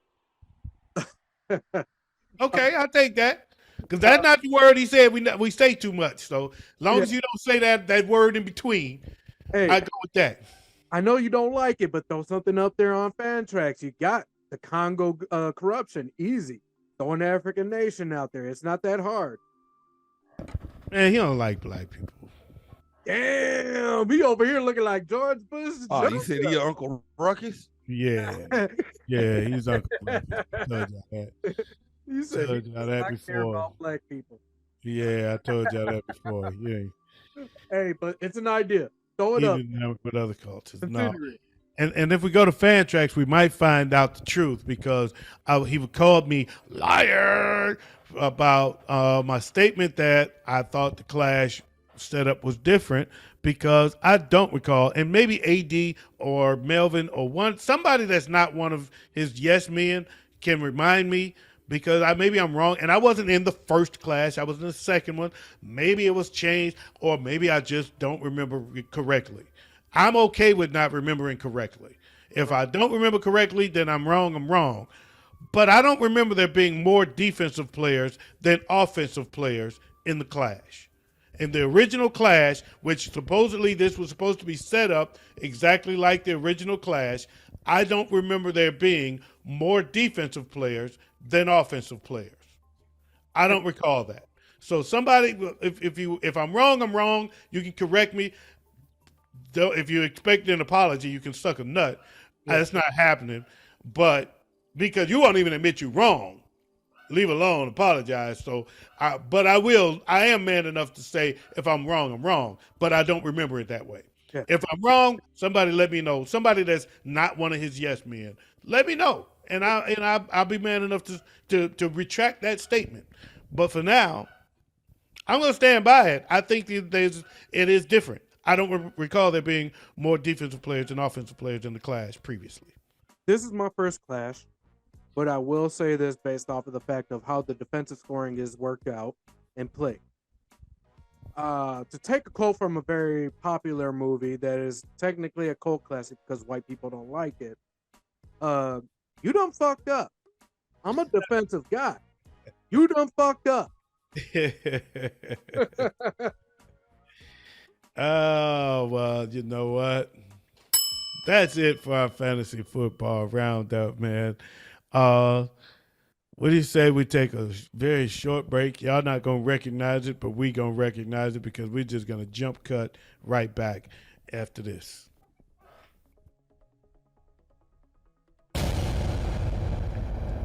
Okay, I'll take that. Because that's not the word he said we say too much. So as long as you don't say that word in between, I go with that. I know you don't like it, but throw something up there on fan tracks. You got the Congo corruption. Easy. Throw an African nation out there. It's not that hard. Man, he don't like black people. Damn, he over here looking like George Bush. Oh, you said he your Uncle Ruckus? Yeah. Yeah, he's Uncle Ruckus. Told y'all that. You said Told y'all that I care before. about black people. Yeah, I told y'all that before. Yeah. Hey, but it's an idea. Throw it He up. didn't have it with other cultures. No. Consider it. And if we go to fan tracks, we might find out the truth because he would call me liar about my statement that I thought the Clash setup was different because I don't recall. And maybe AD or Melvin or somebody that's not one of his yes men can remind me because maybe I'm wrong. And I wasn't in the first Clash. I was in the second one. Maybe it was changed or maybe I just don't remember it correctly. I'm okay with not remembering correctly. If I don't remember correctly, then I'm wrong. But I don't remember there being more defensive players than offensive players in the Clash. In the original Clash, which supposedly this was supposed to be set up exactly like the original Clash, I don't remember there being more defensive players than offensive players. I don't recall that. So somebody, if I'm wrong, I'm wrong. You can correct me. If you expect an apology, you can suck a nut. Yeah. That's not happening. But because you won't even admit you're wrong, leave alone apologize. So, I am man enough to say if I'm wrong, I'm wrong. But I don't remember it that way. Yeah. If I'm wrong, somebody let me know. Somebody that's not one of his yes men, let me know, and I'll be man enough to retract that statement. But for now, I'm going to stand by it. I think it is different. I don't recall there being more defensive players than offensive players in the Clash previously. This is my first Clash, but I will say this based off of the fact of how the defensive scoring is worked out and played. To take a quote from a very popular movie that is technically a cult classic because white people don't like it, you done fucked up. I'm a defensive guy. You done fucked up. Oh, well, you know what? That's it for our fantasy football roundup, man. What do you say we take a very short break? Y'all not going to recognize it, but we going to recognize it because we're just going to jump cut right back after this.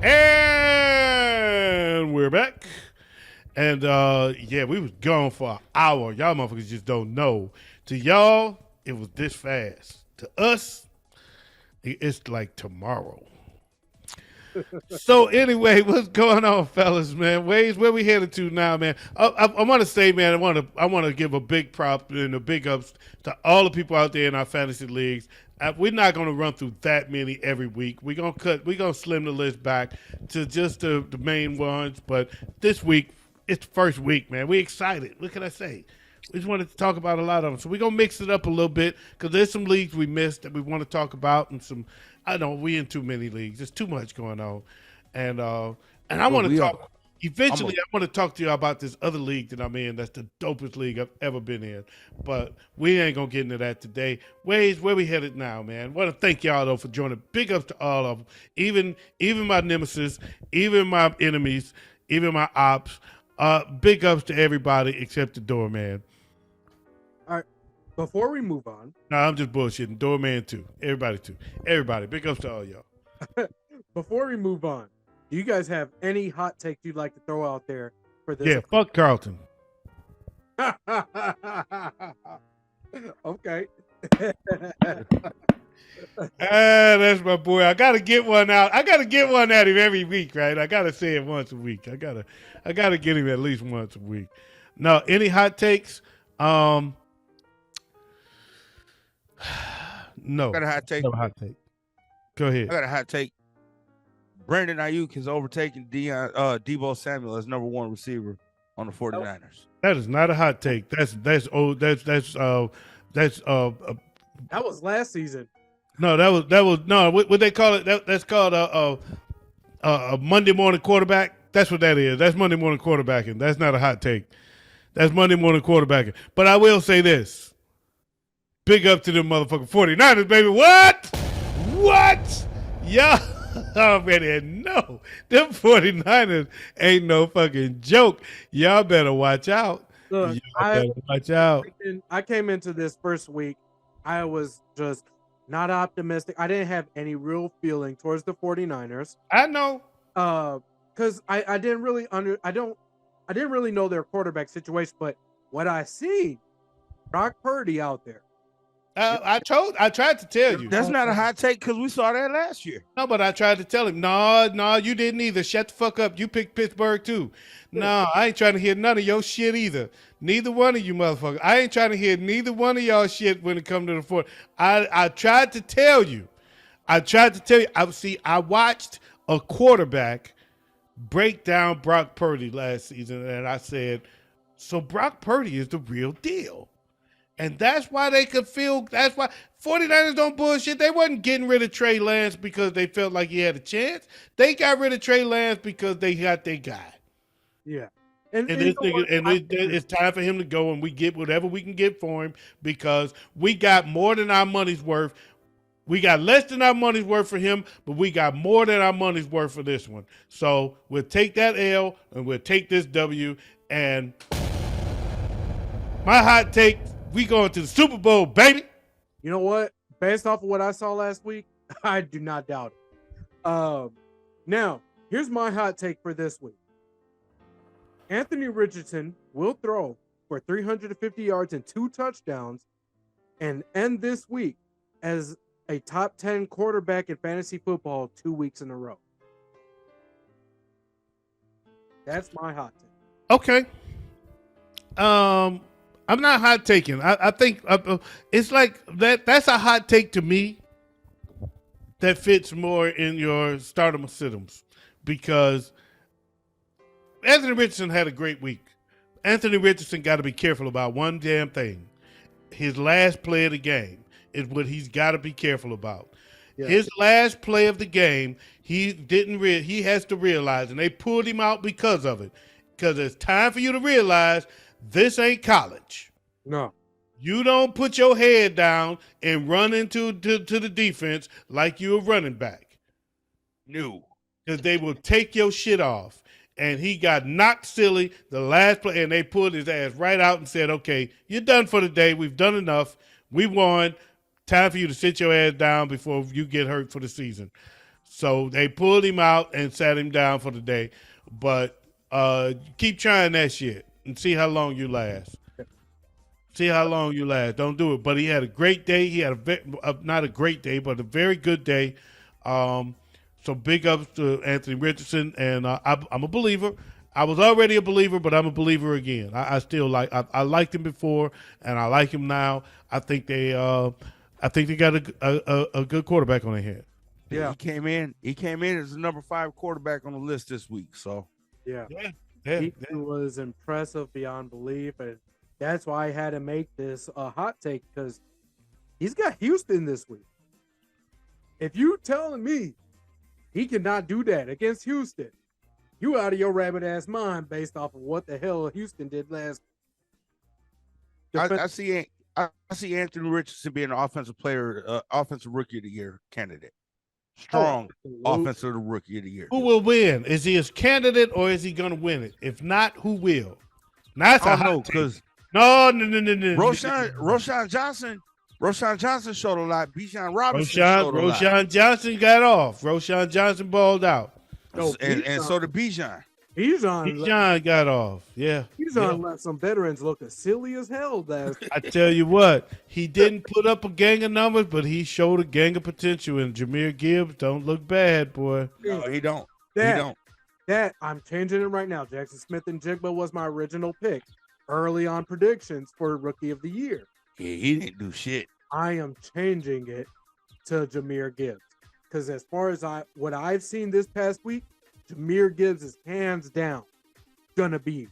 And And we're back. And yeah, we was gone for an hour. Y'all motherfuckers just don't know. To y'all, it was this fast. To us, it's like tomorrow. So anyway, what's going on, fellas, man? Ways, where we headed to now, man? I want to say, man, I want to give a big prop and a big ups to all the people out there in our fantasy leagues. We're not going to run through that many every week. We're gonna slim the list back to just the main ones. But this week, it's the first week, man. We excited. What can I say? We just wanted to talk about a lot of them. So we're going to mix it up a little bit because there's some leagues we missed that we want to talk about and some, I know we in too many leagues. There's too much going on. And I want to talk, eventually I want to talk to you about this other league that I'm in. That's the dopest league I've ever been in. But we ain't going to get into that today. Ways, where we headed now, man? Want to thank y'all, though, for joining. Big ups to all of them. Even my nemesis, even my enemies, even my ops. Big ups to everybody except the doorman. All right. Before we move on. No, I'm just bullshitting. Doorman too. Everybody too. Everybody. Big ups to all y'all. Before we move on, do you guys have any hot takes you'd like to throw out there for this? Yeah, fuck Carlton. Okay. That's my boy. I gotta get one out. I gotta get one at him every week, right? I gotta say it once a week. I gotta get him at least once a week. No, any hot takes? No. I got a hot take. No hot take. Go ahead. I got a hot take. Brandon Ayuk has overtaken Deebo Samuel as number one receiver on the 49ers. That is not a hot take. That was last season. No, that was no. What they call it? That's called a Monday morning quarterback. That's what that is. That's Monday morning quarterbacking. That's not a hot take. That's Monday morning quarterbacking. But I will say this: big up to them motherfucking 49ers, baby. What? Yeah. Already know them 49ers ain't no fucking joke. Y'all better watch out. Look, watch out. I came into this first week. I was just not optimistic. I didn't have any real feeling towards the 49ers. I know. Because I didn't really I didn't really know their quarterback situation, but what I see, Brock Purdy out there. I tried to tell you. That's not a hot take because we saw that last year. No, but I tried to tell him, no, you didn't either. Shut the fuck up. You picked Pittsburgh too. No, I ain't trying to hear none of your shit either. Neither one of you motherfuckers. I ain't trying to hear neither one of y'all shit when it comes to the fourth. I tried to tell you. I watched a quarterback break down Brock Purdy last season, and I said, so Brock Purdy is the real deal. And that's why they could feel, that's why 49ers don't bullshit. They wasn't getting rid of Trey Lance because they felt like he had a chance. They got rid of Trey Lance because they got their guy. Yeah. It's time for him to go, and we get whatever we can get for him because we got more than our money's worth. We got less than our money's worth for him, but we got more than our money's worth for this one. So we'll take that L and we'll take this W. And my hot take, we going to the Super Bowl, baby. You know what? Based off of what I saw last week, I do not doubt it. Now, here's my hot take for this week. Anthony Richardson will throw for 350 yards and 2 touchdowns and end this week as a top 10 quarterback in fantasy football 2 weeks in a row. That's my hot take. Okay. I'm not hot taking. I think it's like that. That's a hot take to me that fits more in your stardom or situms because Anthony Richardson had a great week. Anthony Richardson got to be careful about one damn thing. His last play of the game is what he's got to be careful about. Yes. His last play of the game, he has to realize, and they pulled him out because of it. Because it's time for you to realize this ain't college. No. You don't put your head down and run into the defense like you're a running back. No. Because they will take your shit off. And he got knocked silly the last play, and they pulled his ass right out and said, okay, you're done for the day. We've done enough. We won. Time for you to sit your ass down before you get hurt for the season. So they pulled him out and sat him down for the day. But Keep trying that shit and see how long you last. See how long you last. Don't do it. But he had a great day. He had not a great day, but a very good day. So big ups to Anthony Richardson, and I'm a believer. I was already a believer, but I'm a believer again. I still I liked him before, and I like him now. I think they got a good quarterback on their head. Yeah. He came in as the number 5 quarterback on the list this week. So Yeah. Yeah. He was impressive beyond belief, and that's why I had to make this a hot take, because he's got Houston this week. If you telling me he cannot do that against Houston, you out of your rabbit ass mind based off of what the hell Houston did last. I see Anthony Richardson being an offensive rookie of the year candidate. Strong offensive rookie of the year. Who will win? Is he his candidate or is he going to win it? If not, who will? That's I don't know, because no. Roshan Johnson showed a lot. Bijan Robinson showed a lot. Roshan Johnson got off. Roshan Johnson balled out. And so did Bijan. Bijan got off. Yeah. Bijan left some veterans looking silly as hell. I tell you what, he didn't put up a gang of numbers, but he showed a gang of potential. And Jahmyr Gibbs don't look bad, boy. No, he don't. That I'm changing it right now. Jackson Smith and Jigba was my original pick early on predictions for Rookie of the Year. Yeah, he didn't do shit. I am changing it to Jahmyr Gibbs, because as far as what I've seen this past week, Jahmyr Gibbs is hands down gonna be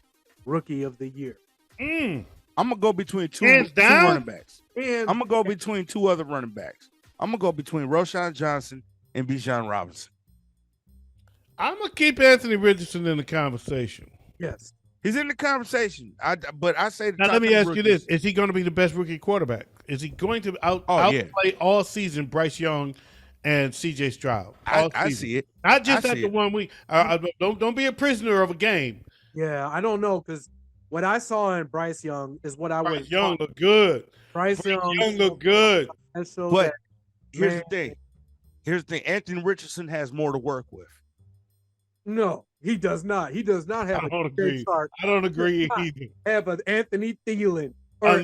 Rookie of the Year. I'm gonna go between two running backs. And I'm gonna go between 2 other running backs. I'm gonna go between Roshan Johnson and Bijan Robinson. I'm going to keep Anthony Richardson in the conversation. yes, He's in the conversation. But I say Now, let me ask you this. Is he going to be the best rookie quarterback? Is he going to outplay all season Bryce Young and C.J. Stroud? I see it. Not just after 1 week. Don't be a prisoner of a game. yeah, I don't know, because what I saw in Bryce Young is what I would. Bryce Young look good. Bryce Young look good. But here's the thing. Anthony Richardson has more to work with. No, he does not. He does not have. I don't agree. I don't agree either. Have an Anthony Thielen. Or,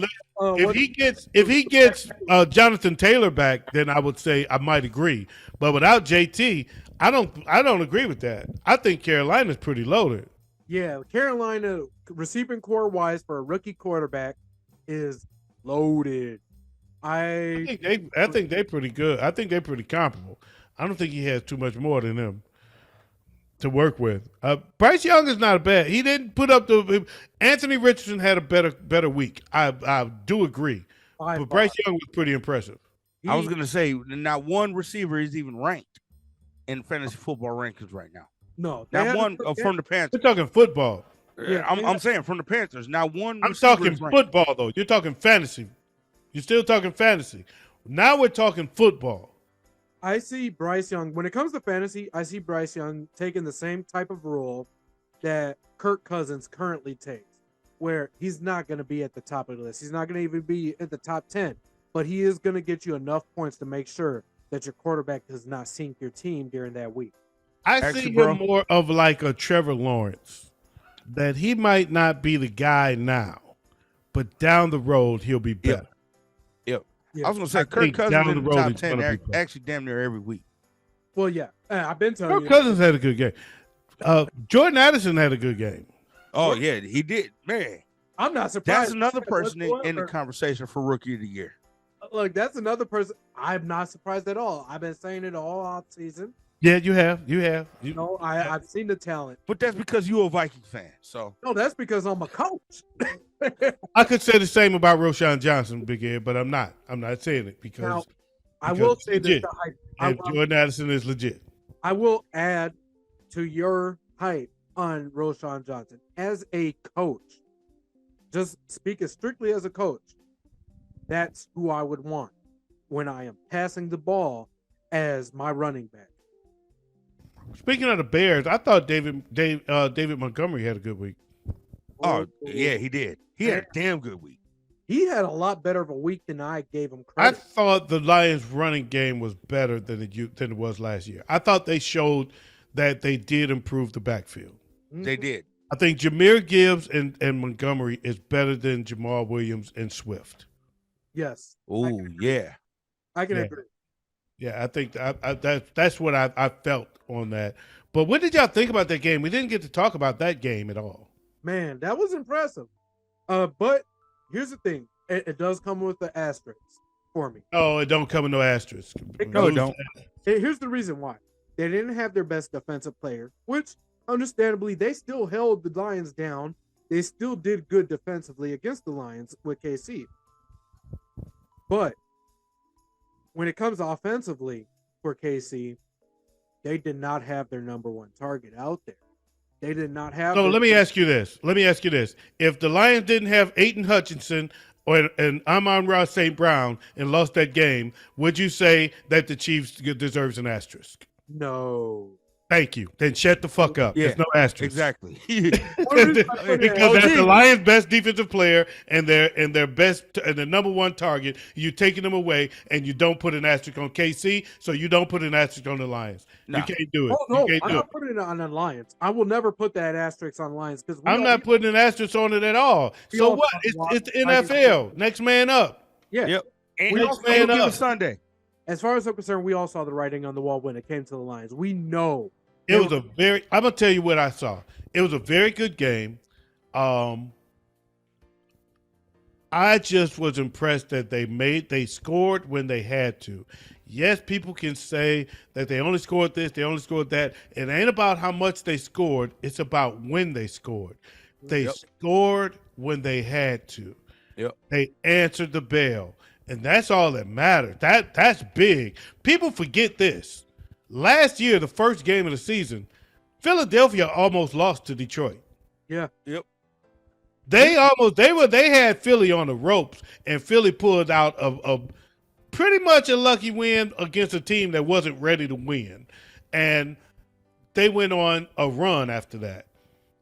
If he gets Jonathan Taylor back, then I would say I might agree. But without JT, I don't agree with that. I think Carolina's pretty loaded. Yeah, Carolina receiving core wise for a rookie quarterback is loaded. I think they're pretty good. I think they're pretty comparable. I don't think he has too much more than them to work with. Bryce Young is not a bad. He didn't put up the. Anthony Richardson had a better week. I do agree, but Bryce Young was pretty impressive. I was gonna say not one receiver is even ranked in fantasy football rankings right now. No, not one from the Panthers. We're talking football. Yeah, I'm saying from the Panthers. Not one. I'm talking football though. You're talking fantasy. You're still talking fantasy. Now we're talking football. I see Bryce Young, when it comes to fantasy, I see Bryce Young taking the same type of role that Kirk Cousins currently takes, where he's not going to be at the top of the list. He's not going to even be at the top 10, but he is going to get you enough points to make sure that your quarterback does not sink your team during that week. I see him more of like a Trevor Lawrence, that he might not be the guy now, but down the road, he'll be better. Yeah. I was going to say Kirk Cousins in the top 10 actually damn near every week. Well, yeah. I've been telling you. Kirk Cousins had a good game. Jordan Addison had a good game. Oh, yeah, he did. Man. I'm not surprised. That's another person in the conversation for Rookie of the Year. Look, that's another person. I'm not surprised at all. I've been saying it all off season. Yeah, you have. I've seen the talent. But that's because you're a Viking fan. So no, that's because I'm a coach. I could say the same about Roshan Johnson, Big Ed, but I'm not. I'm not saying it because I will say this. Jordan Addison is legit. I will add to your hype on Roshan Johnson as a coach. Just speaking strictly as a coach, that's who I would want when I am passing the ball as my running back. Speaking of the Bears, I thought David Montgomery had a good week. Oh, yeah, he did. He had a damn good week. He had a lot better of a week than I gave him credit. I thought the Lions' running game was better than it was last year. I thought they showed that they did improve the backfield. They did. I think Jameer Gibbs and Montgomery is better than Jamal Williams and Swift. Yes. Oh yeah. I can Yeah. agree. Yeah, I think that's what I felt on that. But what did y'all think about that game? We didn't get to talk about that game at all. Man, that was impressive. But here's the thing. It does come with the asterisk for me. Oh, it don't come with no asterisk. No, it don't. Here's the reason why. They didn't have their best defensive player, which understandably they still held the Lions down. They still did good defensively against the Lions with KC. But when it comes offensively for KC, they did not have their number one target out there. They did not have. So let me ask you this. If the Lions didn't have Aiden Hutchinson and Amon-Ra St. Brown and lost that game, would you say that the Chiefs deserves an asterisk? No. Thank you. Then shut the fuck up. Yeah, There's no asterisk. Exactly. Because that's the Lions' best defensive player and their best and the number one target. You're taking them away, and you don't put an asterisk on KC, so you don't put an asterisk on the Lions. No. You can't do it. Oh no, you can't I'm do not it. putting it on the Lions. I will never put that asterisk on Lions because I'm not putting an asterisk on it at all. We So all what? talk It's about the NFL. Next man up. Yeah. Yep. And We next all stand man up. up Sunday. As far as I'm concerned, we all saw the writing on the wall when it came to the Lions. We know It was a very. I'm gonna tell you what I saw. It was a very good game. I just was impressed that they scored when they had to. Yes, people can say that they only scored this, they only scored that. It ain't about how much they scored. It's about when they scored. They scored when they had to. Yep. They answered the bell, and that's all that matters. That's big. People forget this. Last year, the first game of the season, Philadelphia almost lost to Detroit. Yeah. Yep. They had Philly on the ropes, and Philly pulled out a pretty much a lucky win against a team that wasn't ready to win, and they went on a run after that.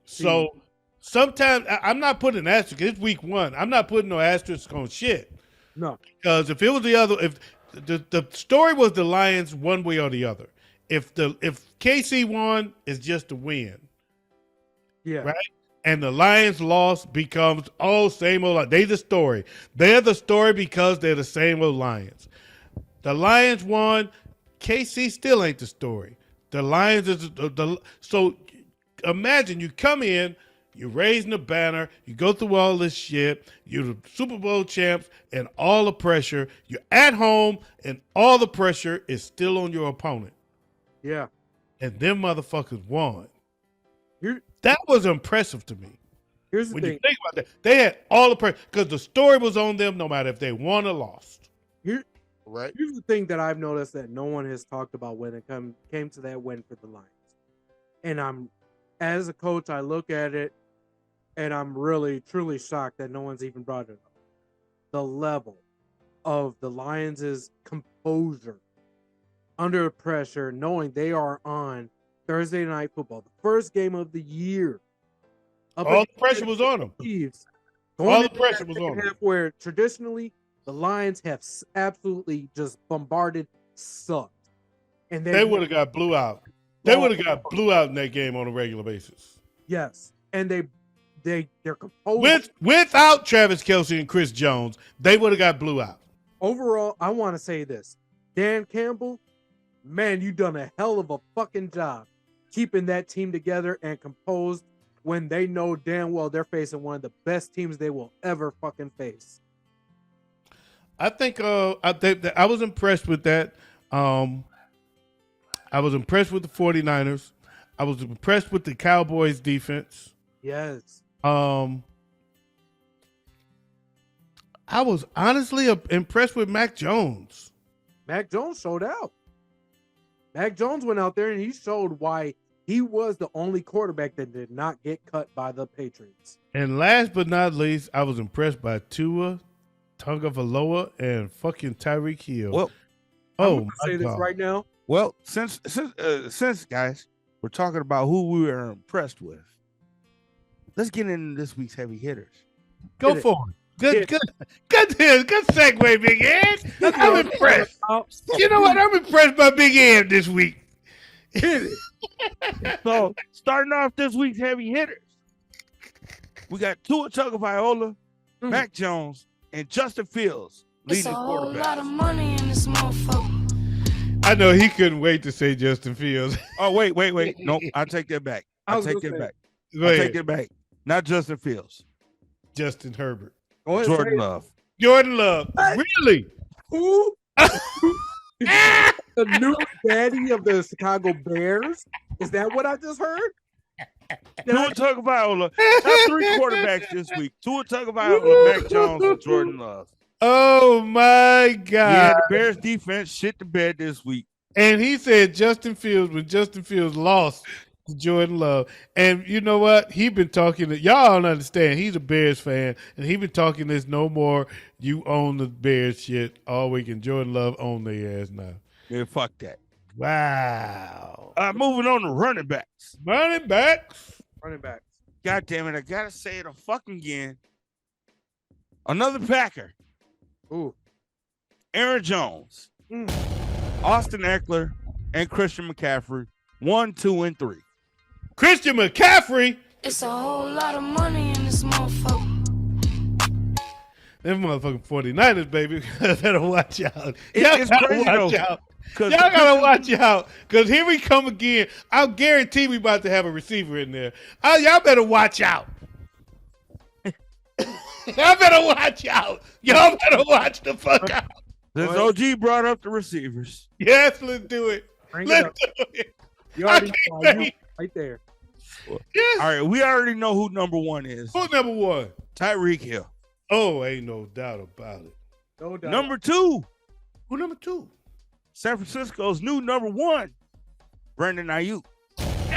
So sometimes I'm not putting an asterisk. It's week one. I'm not putting no asterisk on shit. No. Because if it was if the story was the Lions one way or the other. If KC won, it's just a win. Yeah. Right? And the Lions loss becomes, same old. They the story. They're the story because they're the same old Lions. The Lions won. KC still ain't the story. The Lions is so imagine you come in, you're raising the banner, you go through all this shit, you're the Super Bowl champs, and all the pressure. You're at home, and all the pressure is still on your opponent. Yeah. And them motherfuckers won. Here, That was impressive to me. here's the When thing. you think about that, they had all the pressure because the story was on them no matter if they won or lost. Right. Here's the thing that I've noticed that no one has talked about when it came to that win for the Lions. And as a coach, I look at it and I'm really, truly shocked that no one's even brought it up. The level of the Lions' composure under pressure, knowing they are on Thursday Night Football, the first game of the year. All the pressure was on them. Chiefs, All the into pressure that was second on them. half where traditionally the Lions have absolutely just bombarded, sucked, and They would have got blew out. They would have got blew out in that game on a regular basis. yes, and they're composed. Without Travis Kelce and Chris Jones, they would have got blew out. Overall, I want to say this: Dan Campbell, man, you done a hell of a fucking job keeping that team together and composed when they know damn well they're facing one of the best teams they will ever fucking face. I think I was impressed with that. I was impressed with the 49ers. I was impressed with the Cowboys defense. Yes. I was honestly impressed with Mac Jones. Mac Jones showed out. Mac Jones went out there and he showed why he was the only quarterback that did not get cut by the Patriots. And last but not least, I was impressed by Tua Tagovailoa and fucking Tyreek Hill. Well, I'm oh gonna my say this God. right now. Well, since guys, we're talking about who we were impressed with. Let's get into this week's heavy hitters. Go Hit it. for it. Good, Hit good segue, Big Ed. I'm impressed. Oh, You know what? I'm impressed by Big Ed this week. So, starting off this week's heavy hitters, We got Tua Tagovailoa, Mac Jones, and Justin Fields It's leading a whole lot of quarterbacks. money in this motherfucker. I know he couldn't wait to say Justin Fields. Oh, wait. Nope, I take that back. I take that back. Go I ahead. take it back. Not Justin Fields. Justin Herbert. Go ahead, Jordan say it. Love. Jordan Love. Really? Who? The new daddy of the Chicago Bears? Is that what I just heard? Tua Tagovailoa. Top 3 quarterbacks this week. Tua Tagovailoa, Mac Jones, and Jordan Love. Oh my God. Yeah, the Bears defense shit the bed this week. And he said Justin Fields when Justin Fields lost to Jordan Love. And you know what? He been talking to y'all don't understand. He's a Bears fan, and he been talking this no more. You own the Bears shit all week, and Jordan Love own their ass now. Yeah, fuck that. Wow. Moving on to running backs. Running backs. Running backs. God damn it, I gotta say it a fucking again. Another Packer. Ooh. Aaron Jones, Mm. Austin Eckler, and Christian McCaffrey. 1, 2, and 3. Christian McCaffrey. It's a whole lot of money in this motherfucker. Them motherfucking 49ers, baby. Better watch out. It's gotta crazy, watch though, out. 'cause Y'all gotta watch out. Because here we come again. I'll guarantee we about to have a receiver in there. Y'all better watch out. Y'all better watch out. Y'all better watch the fuck out. Since OG brought up the receivers. Yes, let's do it. Bring it Let's up. do it. You already I know, can't you wait. right there. Yes. All right, we already know who number 1 is. Who's number 1? Tyreek Hill. Oh, ain't no doubt about it. No doubt. Number 2, Who number 2? San Francisco's new number 1, Brandon Ayuk. It's a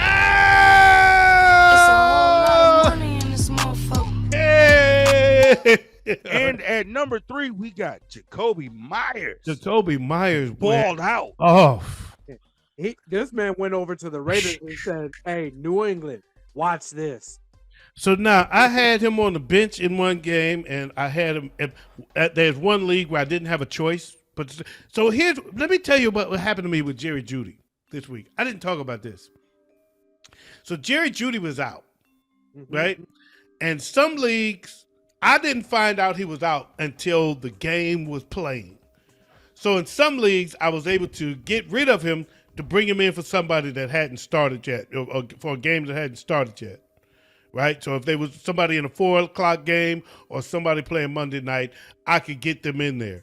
whole lot of money in this motherfucker. Hey! And at number 3, we got Jacoby Myers. Jacoby Myers Balled out. off. This man went over to the Raiders and said, "Hey, New England, watch this." So now I had him on the bench in one game, and I had him. There's one league where I didn't have a choice. But so let me tell you what happened to me with Jerry Jeudy this week. I didn't talk about this. So Jerry Jeudy was out, right? And some leagues, I didn't find out he was out until the game was playing. So in some leagues, I was able to get rid of him to bring him in for somebody that hadn't started yet, or for a game that hadn't started yet. Right? So if there was somebody in a 4 o'clock game or somebody playing Monday night, I could get them in there.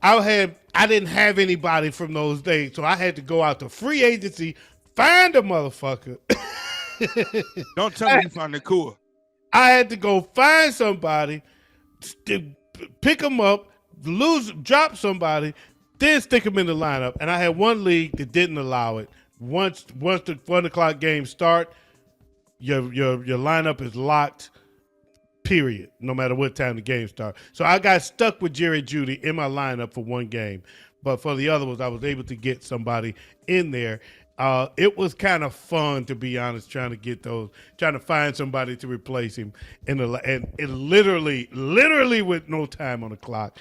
I didn't have anybody from those days, so I had to go out to free agency, find a motherfucker. Don't tell me you found the cool. I had to go find somebody, pick them up, drop somebody, then stick them in the lineup. And I had one league that didn't allow it. Once the 1 o'clock game start, your lineup is locked, period, no matter what time the game starts. So I got stuck with Jerry Jeudy in my lineup for one game. But for the other ones, I was able to get somebody in there. It was kind of fun, to be honest, trying to find somebody to replace him. And it literally with no time on the clock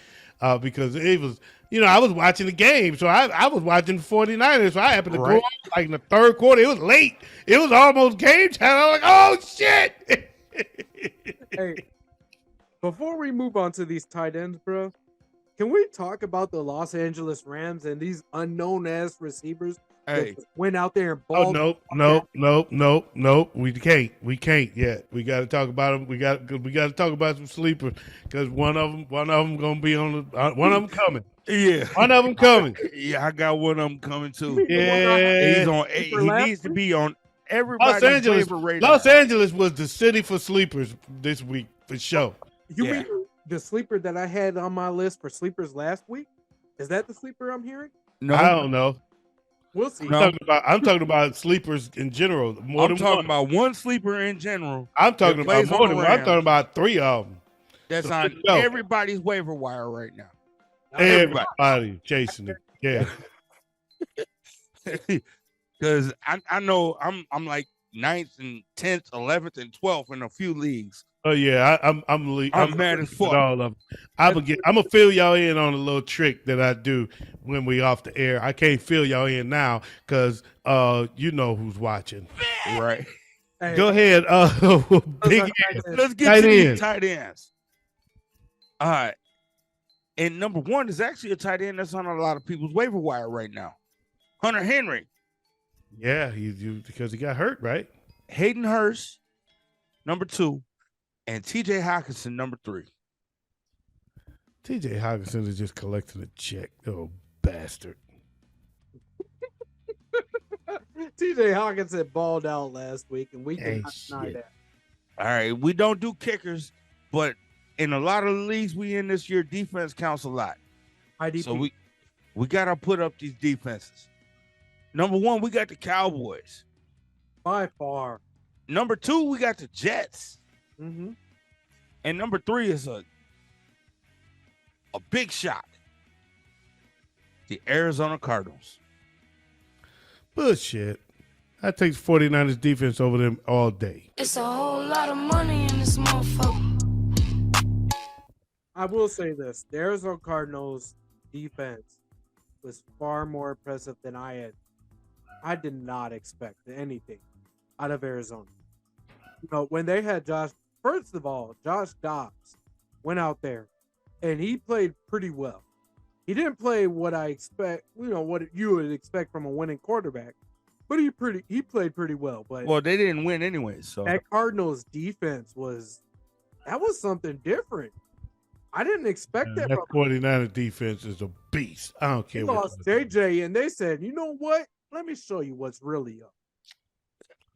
because it was, I was watching the game. So I was watching the 49ers. So I happened to go on like in the third quarter. It was late. It was almost game time. I was like, oh, shit. Hey, before we move on to these tight ends, bro, can we talk about the Los Angeles Rams and these unknown ass receivers Hey, that went out there and Oh, balled? nope. We can't yet. We got to talk about them. We got to talk about some sleepers because one of them gonna be on the. One of them coming. yeah. One of them coming. Yeah, I got one of them coming too. Yeah. He's on. He needs to be on everybody's waiver radar. Los Angeles was the city for sleepers this week for sure. You Yeah. mean the sleeper that I had on my list for sleepers last week? Is that the sleeper I'm hearing? No, I don't know. We'll see. No. I'm talking about sleepers in general. More I'm than talking one. about one sleeper in general. I'm talking that about plays more on than the one. I'm Rams. talking about 3 of them. That's So on go. everybody's waiver wire right now. Everybody chasing it. Yeah. Because I know I'm like 9th and 10th, 11th, and 12th in a few leagues. Oh yeah, I'm mad as fuck. All of them. I'm gonna fill y'all in on a little trick that I do when we off the air. I can't fill y'all in now because you know who's watching. Right. Hey, Go ahead. Big like Ed. this. Let's get Tight to these end. tight ends. All right. And number one is actually a tight end that's on a lot of people's waiver wire right now. Hunter Henry, Yeah, you because he got hurt, right? Hayden Hurst, number 2, and TJ Hawkinson, number 3. TJ Hawkinson is just collecting a check. Oh, bastard. TJ Hawkinson balled out last week, and we Hey, cannot deny shit. that. All right. We don't do kickers, but in a lot of the leagues we in this year, defense counts a lot. IDP. So we gotta put up these defenses. Number 1, we got the Cowboys. by far. Number 2, we got the Jets. Mm-hmm. And number 3 is a big shot. The Arizona Cardinals. Bullshit. I take the 49ers defense over them all day. It's a whole lot of money in this motherfucker. I will say this: the Arizona Cardinals defense was far more impressive than I did not expect anything out of Arizona. You know, when they had first of all, Josh Dobbs went out there and he played pretty well. He didn't play what I expect, what you would expect from a winning quarterback, but he played pretty well. But Well, they didn't win anyway, so that Cardinals defense was something different. I didn't expect that. That From 49er defense is a beast. I don't They care what. lost JJ, and they said, "You know what? Let me show you what's really up."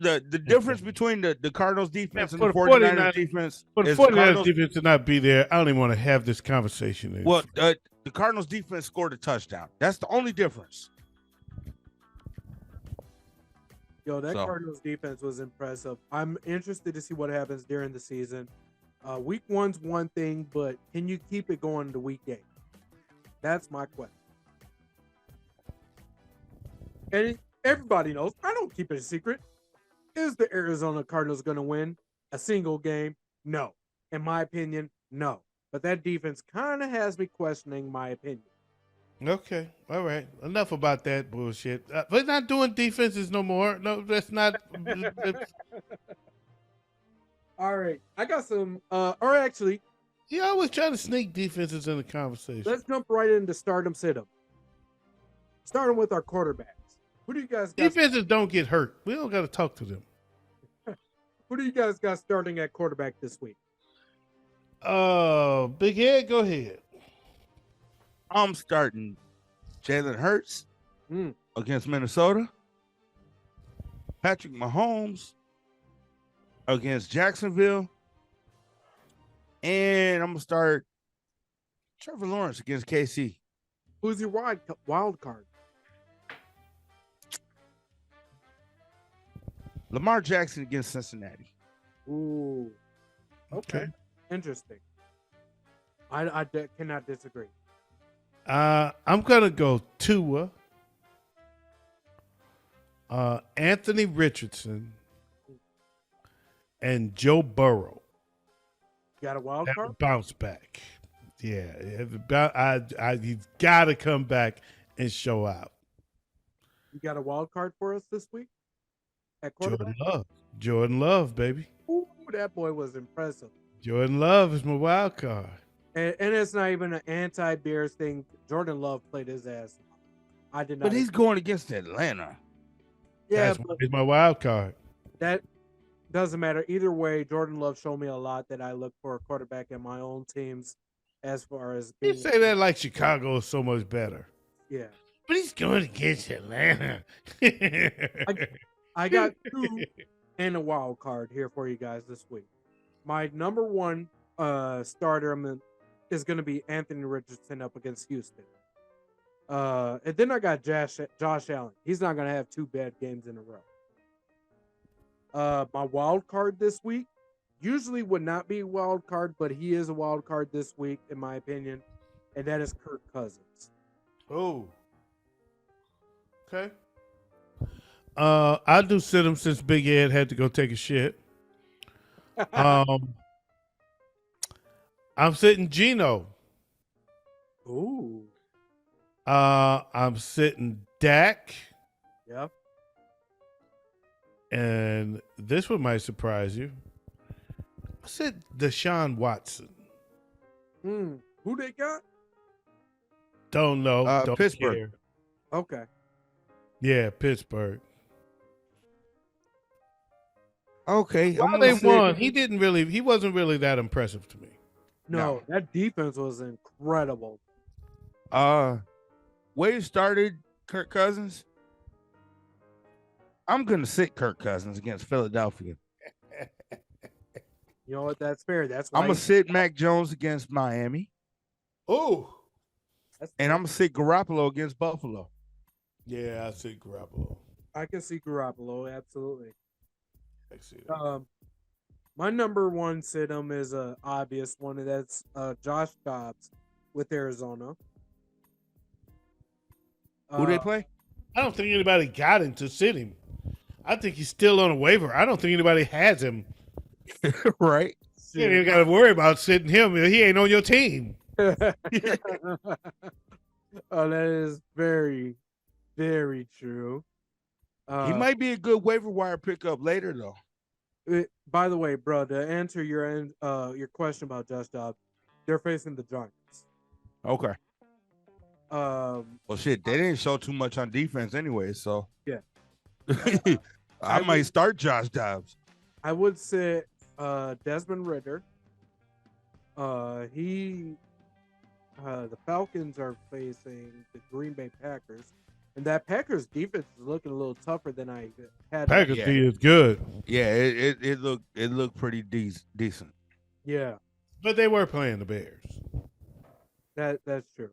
the difference between the Cardinals defense and For the the 49ers 49ers defense For the is 49ers defense to not be there, I don't even want to have this conversation. well, the Cardinals defense scored a touchdown. That's the only difference. Yo, that So- Cardinals defense was impressive. I'm interested to see what happens during the season. Week 1's one thing, but can you keep it going to week 8? That's my question. And everybody knows, I don't keep it a secret. Is the Arizona Cardinals going to win a single game? No. In my opinion, no. But that defense kind of has me questioning my opinion. Okay, all right. Enough about that bullshit. We're not doing defenses no more. No, that's not. All right. I got some, or actually, You always try to sneak defenses in the conversation. let's jump right into stardom sit-em. Starting with our quarterbacks. Who do you guys got? Defenses don't get hurt. We don't got to talk to them. Who do you guys got starting at quarterback this week? Big Ed, go ahead. I'm starting Jalen Hurts Mm. against Minnesota. Patrick Mahomes against Jacksonville. And I'm going to start Trevor Lawrence against KC. Who's your wild card? Lamar Jackson against Cincinnati. Ooh. Okay. Interesting. I cannot disagree. I'm gonna go Tua, Anthony Richardson, and Joe Burrow. You got a wild Have card? a bounce back. Yeah, he's got to come back and show out. You got a wild card for us this week? At quarterback? Jordan Love, baby. Ooh, that boy was impressive. Jordan Love is my wild card. And it's not even an anti-Bears thing. Jordan Love played his ass off. I did not. But he's going against Atlanta. yeah, That's but he's my wild card. that doesn't matter. Either way, Jordan Love showed me a lot that I look for a quarterback in my own teams as far as You being. say that like Chicago is so much better. Yeah. But he's going against Atlanta. I got 2 and a wild card here for you guys this week. My number 1 starter is going to be Anthony Richardson up against Houston. And then I got Josh Allen. He's not going to have 2 bad games in a row. My wild card this week usually would not be a wild card, but he is a wild card this week, in my opinion, and that is Kirk Cousins. Oh. Okay. I do sit him since Big Ed had to go take a shit. I'm sitting Gino. Ooh. I'm sitting Dak, Yeah. and this one might surprise you. I said Deshaun Watson. Who they got? Don't know. Don't Pittsburgh. care. Okay. Yeah, Pittsburgh. Okay, Well, they won. He wasn't really that impressive to me. No, that defense was incredible. Way it started, Kirk Cousins. I'm gonna sit Kirk Cousins against Philadelphia. You know what? That's fair. That's why I'm gonna sit Mac Jones against Miami, Oh, and I'm gonna sit Garoppolo against Buffalo. yeah, I see Garoppolo. I can see Garoppolo, absolutely. I see that. My number one sit-em is a obvious one, and that's Josh Dobbs with Arizona. Who they play? I don't think anybody got him to sit him. I think he's still on a waiver. I don't think anybody has him. Right. You ain't even got to worry about sitting him. He ain't on your team. Oh, that is very, very true. He might be a good waiver wire pickup later, though. By the way, bro, to answer your question about Josh Dobbs, they're facing the Giants. Okay. Well, shit, they didn't show too much on defense anyway, so yeah. I might start Josh Dobbs. I would say Desmond Ritter. The Falcons are facing the Green Bay Packers, and that Packers defense is looking a little tougher than I had. Packers Yeah. D is good, Yeah, it looked pretty decent. Yeah, but they were playing the Bears. that's true.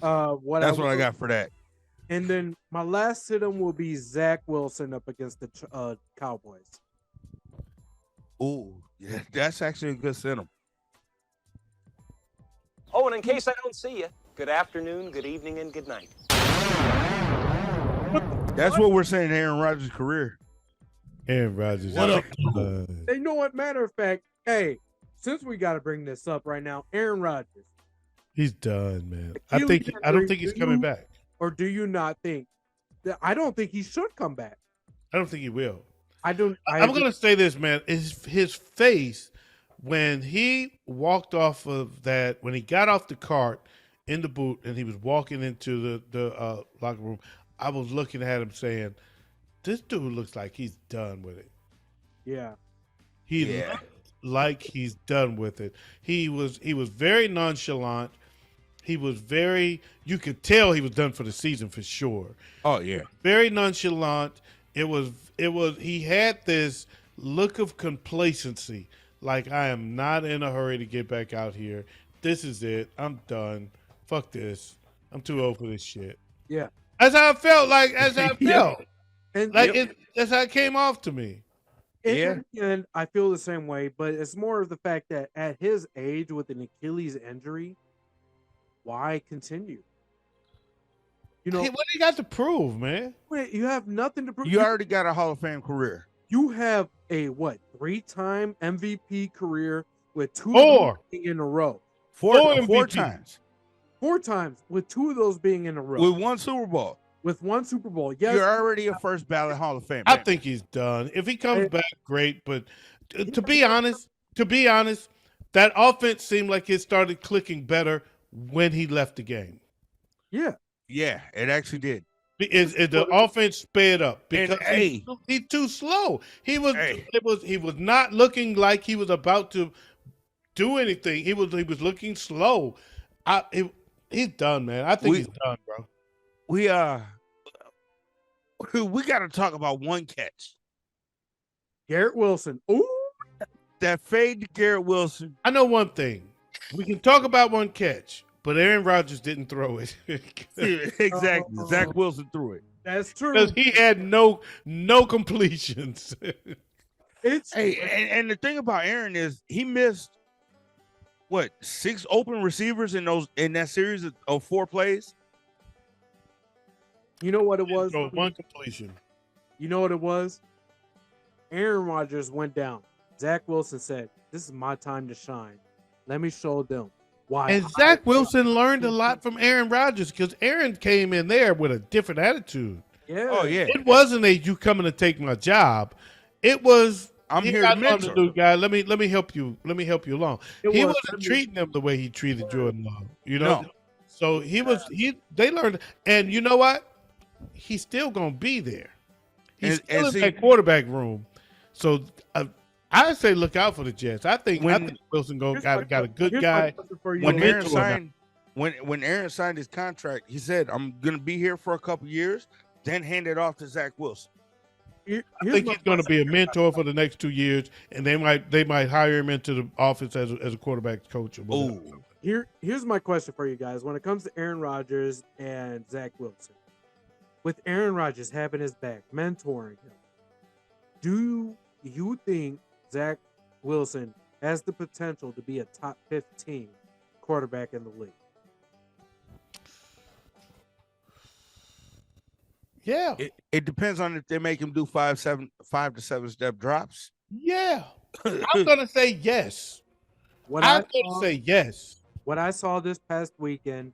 That's what I got for that. And then my last sit-em will be Zach Wilson up against the Cowboys. Ooh, yeah, that's actually a good center. Oh, and in case I don't see you, good afternoon, good evening, and good night. That's what we're saying in Aaron Rodgers' career. Aaron Rodgers. What up? You know what? Matter of fact, hey, since we got to bring this up right now, Aaron Rodgers. He's done, man. Achilles I don't think injury, he's coming back. Or do you not think that? I don't think he should come back. I don't think he will. I'm going to say this, man. His face when he walked off of that, when he got off the cart in the boot and he was walking into the locker room, I was looking at him saying, this dude looks like he's done with it. Yeah. He looked like he's done with it. He was very nonchalant. He was you could tell he was done for the season for sure. Oh yeah. Very nonchalant. He had this look of complacency. Like, I am not in a hurry to get back out here. This is it. I'm done. Fuck this. I'm too old for this shit. Yeah. That's how I felt. That's how it came off to me. And I feel the same way, but it's more of the fact that at his age with an Achilles injury, why continue? You know, Hey, what do you got to prove, man? wait, you have nothing to prove. You already got a Hall of Fame career. You have a 3-time MVP career with two Four. of those being in a row. Four MVP. times. 4 times with 2 of those being in a row. With one Super Bowl. With 1 Super Bowl. Yes. You're already a first ballot Hall of Fame. I think he's done. If he comes back, great. But to be honest, that offense seemed like it started clicking better when he left the game. Yeah. Yeah, it actually did. The offense sped up because And, he's too slow. He was not looking like he was about to do anything. He was looking slow. He's done, man. I think he's done, bro. We got to talk about one catch. Garrett Wilson. Ooh. That fade to Garrett Wilson. I know one thing. We can talk about one catch, but Aaron Rodgers didn't throw it. Exactly. Zach Wilson threw it. That's true. Because he had no completions. And the thing about Aaron is he missed 6 open receivers in that series of 4 plays. You know what it was? One completion. You know what it was? Aaron Rodgers went down. Zach Wilson said, "This is my time to shine. Let me show them why." And Zach Wilson learned a lot from Aaron Rodgers because Aaron came in there with a different attitude. Yeah. Oh yeah, It wasn't a you coming to take my job. It was I'm here I to know the mentor. new guy. Let me help you. Let me help you along. It He was. wasn't treating them the way he treated Jordan Love. You know. No. So they learned, and you know what? He's still gonna be there. He's And still in see, that quarterback room. So I say look out for the Jets. I think When- Wilson Here's my got a good here's my guy. question for you. when Well, Aaron mentor now. signed, when Aaron signed his contract, he said, "I'm gonna be here for a couple years, then hand it off to Zach Wilson." Here's I think my he's going to question. be a mentor for the next 2 years, and they might hire him into the office as a quarterback coach or whatever. Oh, Here's my question for you guys. When it comes to Aaron Rodgers and Zach Wilson, with Aaron Rodgers having his back, mentoring him, do you think Zach Wilson has the potential to be a top 15 quarterback in the league? Yeah, it depends on if they make him do 5 to 7 step drops. yeah. I'm going to say yes. What I'm I going to saw, say yes. what I saw this past weekend,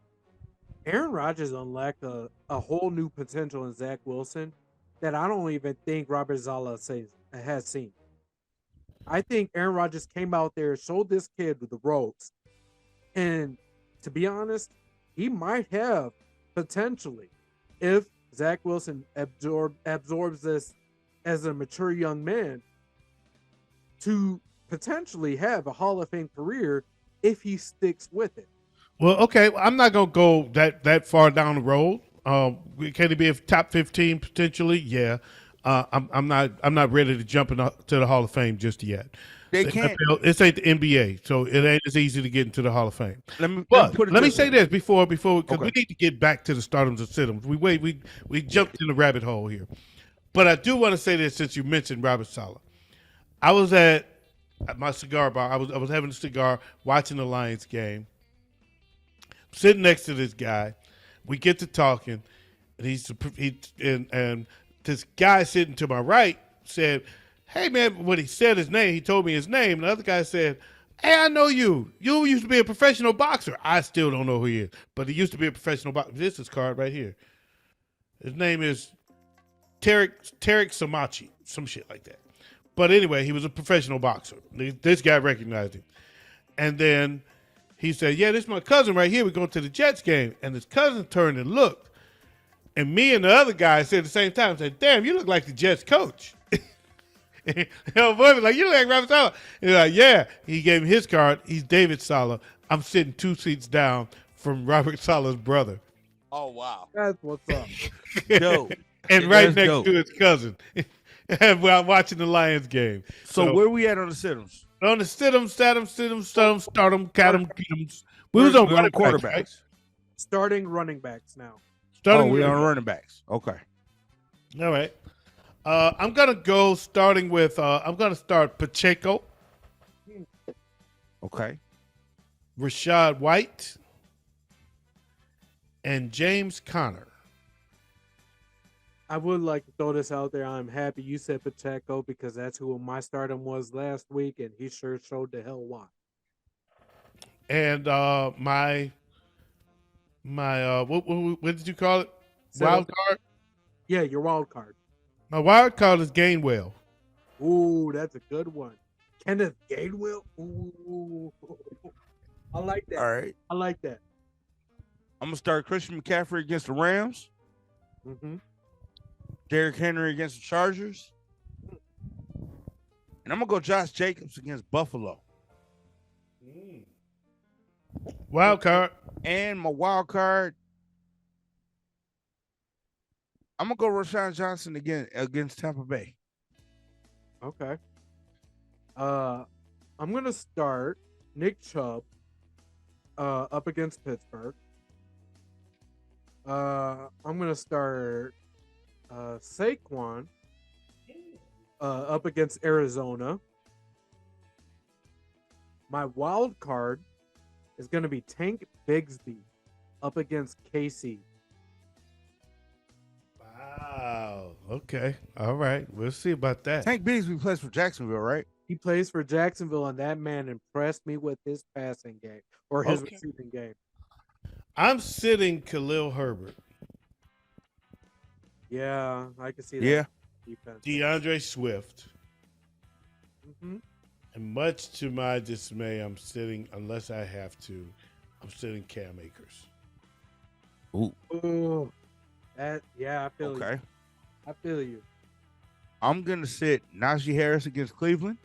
Aaron Rodgers unlocked a whole new potential in Zach Wilson that I don't even think Robert Zala has seen. I think Aaron Rodgers came out there, showed this kid the ropes, and to be honest, he might have potentially, if Zach Wilson absorbs this as a mature young man, to potentially have a Hall of Fame career if he sticks with it. Well, okay. I'm not going to go that far down the road. Can he be a top 15 potentially? Yeah. I'm not ready to jump to the Hall of Fame just yet. They The can't. NFL, this ain't the NBA, so it ain't as easy to get into the Hall of Fame. Let Let me this say way. this before because Okay. we need to get back to the stardoms and situms. We jumped in the rabbit hole here, but I do want to say this since you mentioned Robert Saleh. I was at my cigar bar. I was having a cigar, watching the Lions game, sitting next to this guy. We get to talking, and and this guy sitting to my right said, "Hey man," when he said his name, he told me his name. And the other guy said, "Hey, I know you. You used to be a professional boxer." I still don't know who he is, but he used to be a professional boxer. This is card right here. His name is Tarek Samachi, some shit like that. But anyway, he was a professional boxer. This guy recognized him. And then he said, "Yeah, this is my cousin right here. We're going to the Jets game." And his cousin turned and looked. And me and the other guy said at the same time, said, "Damn, you look like the Jets coach." And the boy was like, "You look like Robert Saleh." He's like, "Yeah." He gave him his card. He's David Saleh. I'm sitting 2 seats down from Robert Saleh's brother. Oh wow, That's what's up. dope. And right That's next dope. to his cousin. While watching the Lions game. So where we at on the sittums? On the stardom, cat 'em. We was on We're running quarterbacks. quarterbacks. Right? Starting running backs now. Starting We running on running backs. Okay. back. All right. I'm gonna go starting with. I'm gonna start Pacheco, Okay. Rashad White, and James Conner. I would like to throw this out there. I'm happy you said Pacheco because that's who my stardom was last week, and he sure showed the hell why. And my what did you call it? So- Wild card. Yeah, your wild card. My wild card is Gainwell. Ooh, that's a good one. Kenneth Gainwell. Ooh, I like that. All right. I like that. I'm gonna start Christian McCaffrey against the Rams. Mm-hmm. Derrick Henry against the Chargers. And I'm gonna go Josh Jacobs against Buffalo. Wild card. And my wild card, I'm gonna go Rashawn Johnson again against Tampa Bay. Okay. I'm gonna start Nick Chubb up against Pittsburgh. I'm gonna start Saquon up against Arizona. My wild card is gonna be Tank Bigsby up against KC. Wow. Okay. All right. We'll see about that. Tank Bigsby plays for Jacksonville, right? He plays for Jacksonville, and that man impressed me with his passing game or his Okay. receiving game. I'm sitting Khalil Herbert. Yeah, I can see that. Yeah. Defense. DeAndre Swift. hmm And much to my dismay, I'm sitting, unless I have to, I'm sitting Cam Akers. Ooh. Oh, I feel you. Okay. I feel you. I'm gonna sit Najee Harris against Cleveland,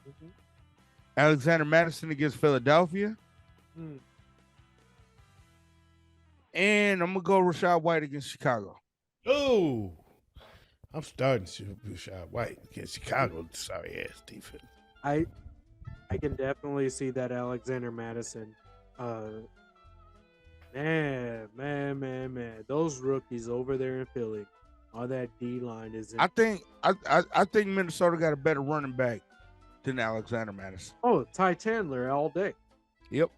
Mhm. Alexander Madison against Philadelphia, Mm. and I'm gonna go Rashad White against Chicago. Oh, I'm starting to Rashad White against Chicago. Sorry ass defense. I can definitely see that Alexander Madison. Man. Those rookies over there in Philly on that D line is. I think Minnesota got a better running back than Alexander Madison. Ty Chandler all day. Yep.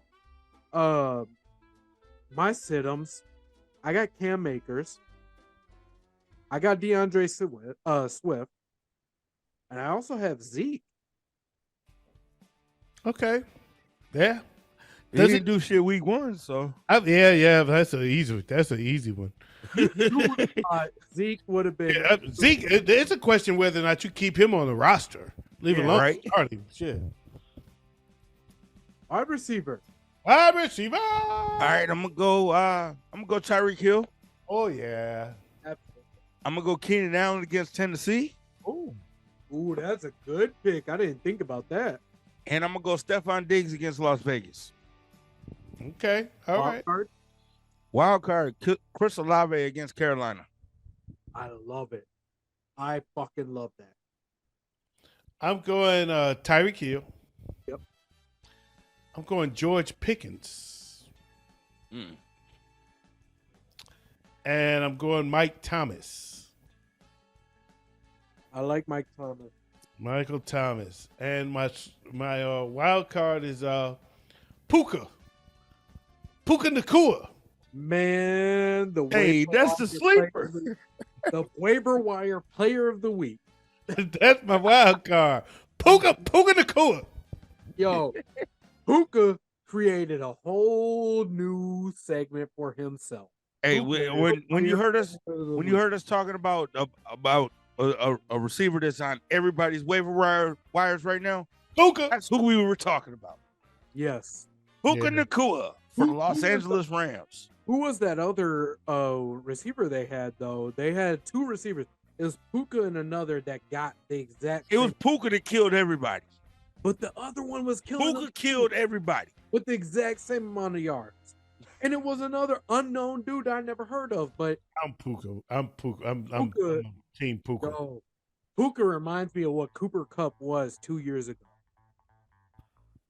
My sit-ems, I got Cam Akers. I got DeAndre Swift. And I also have Zeke. Okay. Yeah. He Does didn't do shit week 1, so Yeah. That's an easy one. Zeke would have been. Yeah, Zeke. It's a question whether or not you keep him on the roster. Leave Yeah. alone. Right. Start him. Shit. Wide receiver. Wide receiver. all right, I'm gonna go Tyreek Hill. Oh yeah. I'm gonna go Keenan Allen against Tennessee, Ooh, that's a good pick. I didn't think about that. and I'm gonna go Stephon Diggs against Las Vegas. Okay. All right. Card. Wild card, Chris Olave against Carolina. I love it. I fucking love that. I'm going Tyreek Hill. Yep. I'm going George Pickens. And I'm going Mike Thomas. I like Mike Thomas. Michael Thomas. And my wild card is Puka. Puka Nakua. Man, Hey, that's the sleeper. The waiver wire player of the week. That's my wild card. Puka Nakua. Yo, Puka created a whole new segment for himself. Hey, Puka when you heard us player of the when week. you heard us talking about a receiver that's on everybody's waiver wires right now, Puka. that's who we were talking about. Yes. Puka Yeah. Nakua for the Who Los was the- Angeles Rams. Who was that other receiver they had though? They had two receivers. It was Puka and another that got the exact. It was same- Puka that killed everybody. but the other one was killing Puka them killed everybody. with the exact same amount of yards. And it was another unknown dude I never heard of. But I'm Puka. I'm Puka. Team Puka. yo, Puka reminds me of what Cooper Kupp was 2 years ago.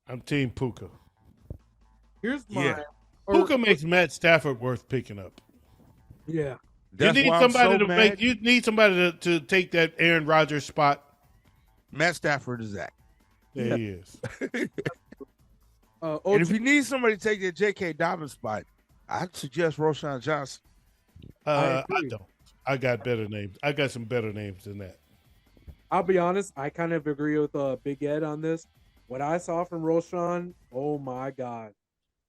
I'm Team Puka. Here's my Yeah. Puka makes Matt Stafford worth picking up. yeah. That's you need why I'm somebody so to mad. make. You need somebody to take that Aaron Rodgers spot. Matt Stafford is that. There he is. And if you need somebody to take that J.K. Dobbins spot, I'd suggest Roshan Johnson. I agree. don't. I got better names. I got some better names than that. I'll be honest, I kind of agree with Big Ed on this. What I saw from Roshan, oh my God.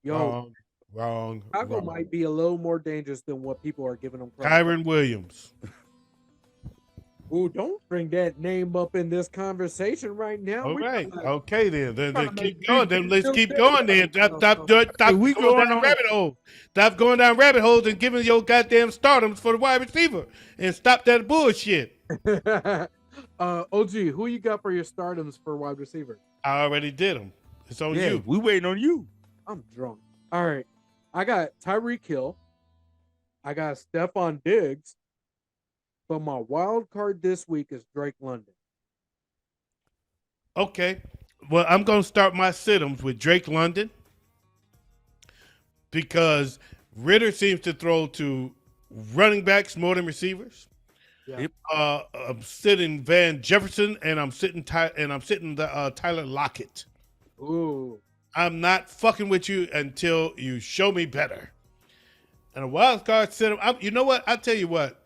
Yo, Wrong. Chicago might be a little more dangerous than what people are giving them credit. Kyron Williams. Ooh, don't bring that name up in this conversation right now. All We right. gotta- Okay then. Then trying to keep make going. sure Then you let's still keep there. going. Then stop we going going down on- rabbit holes. Stop going down rabbit holes and giving your goddamn stardoms for the wide receiver and stop that bullshit. OG, who you got for your stardoms for wide receiver? I already did them. It's on Yeah, you. we waiting on you. I'm drunk. All right. I got Tyreek Hill. I got Stephon Diggs. But my wild card this week is Drake London. Okay. Well, I'm going to start my sit-ems with Drake London because Ritter seems to throw to running backs more than receivers. Yeah. Yep. I'm sitting Van Jefferson and I'm sitting Tyler Lockett. Ooh. I'm not fucking with you until you show me better. And a wild card sit-em. You know what? I'll tell you what.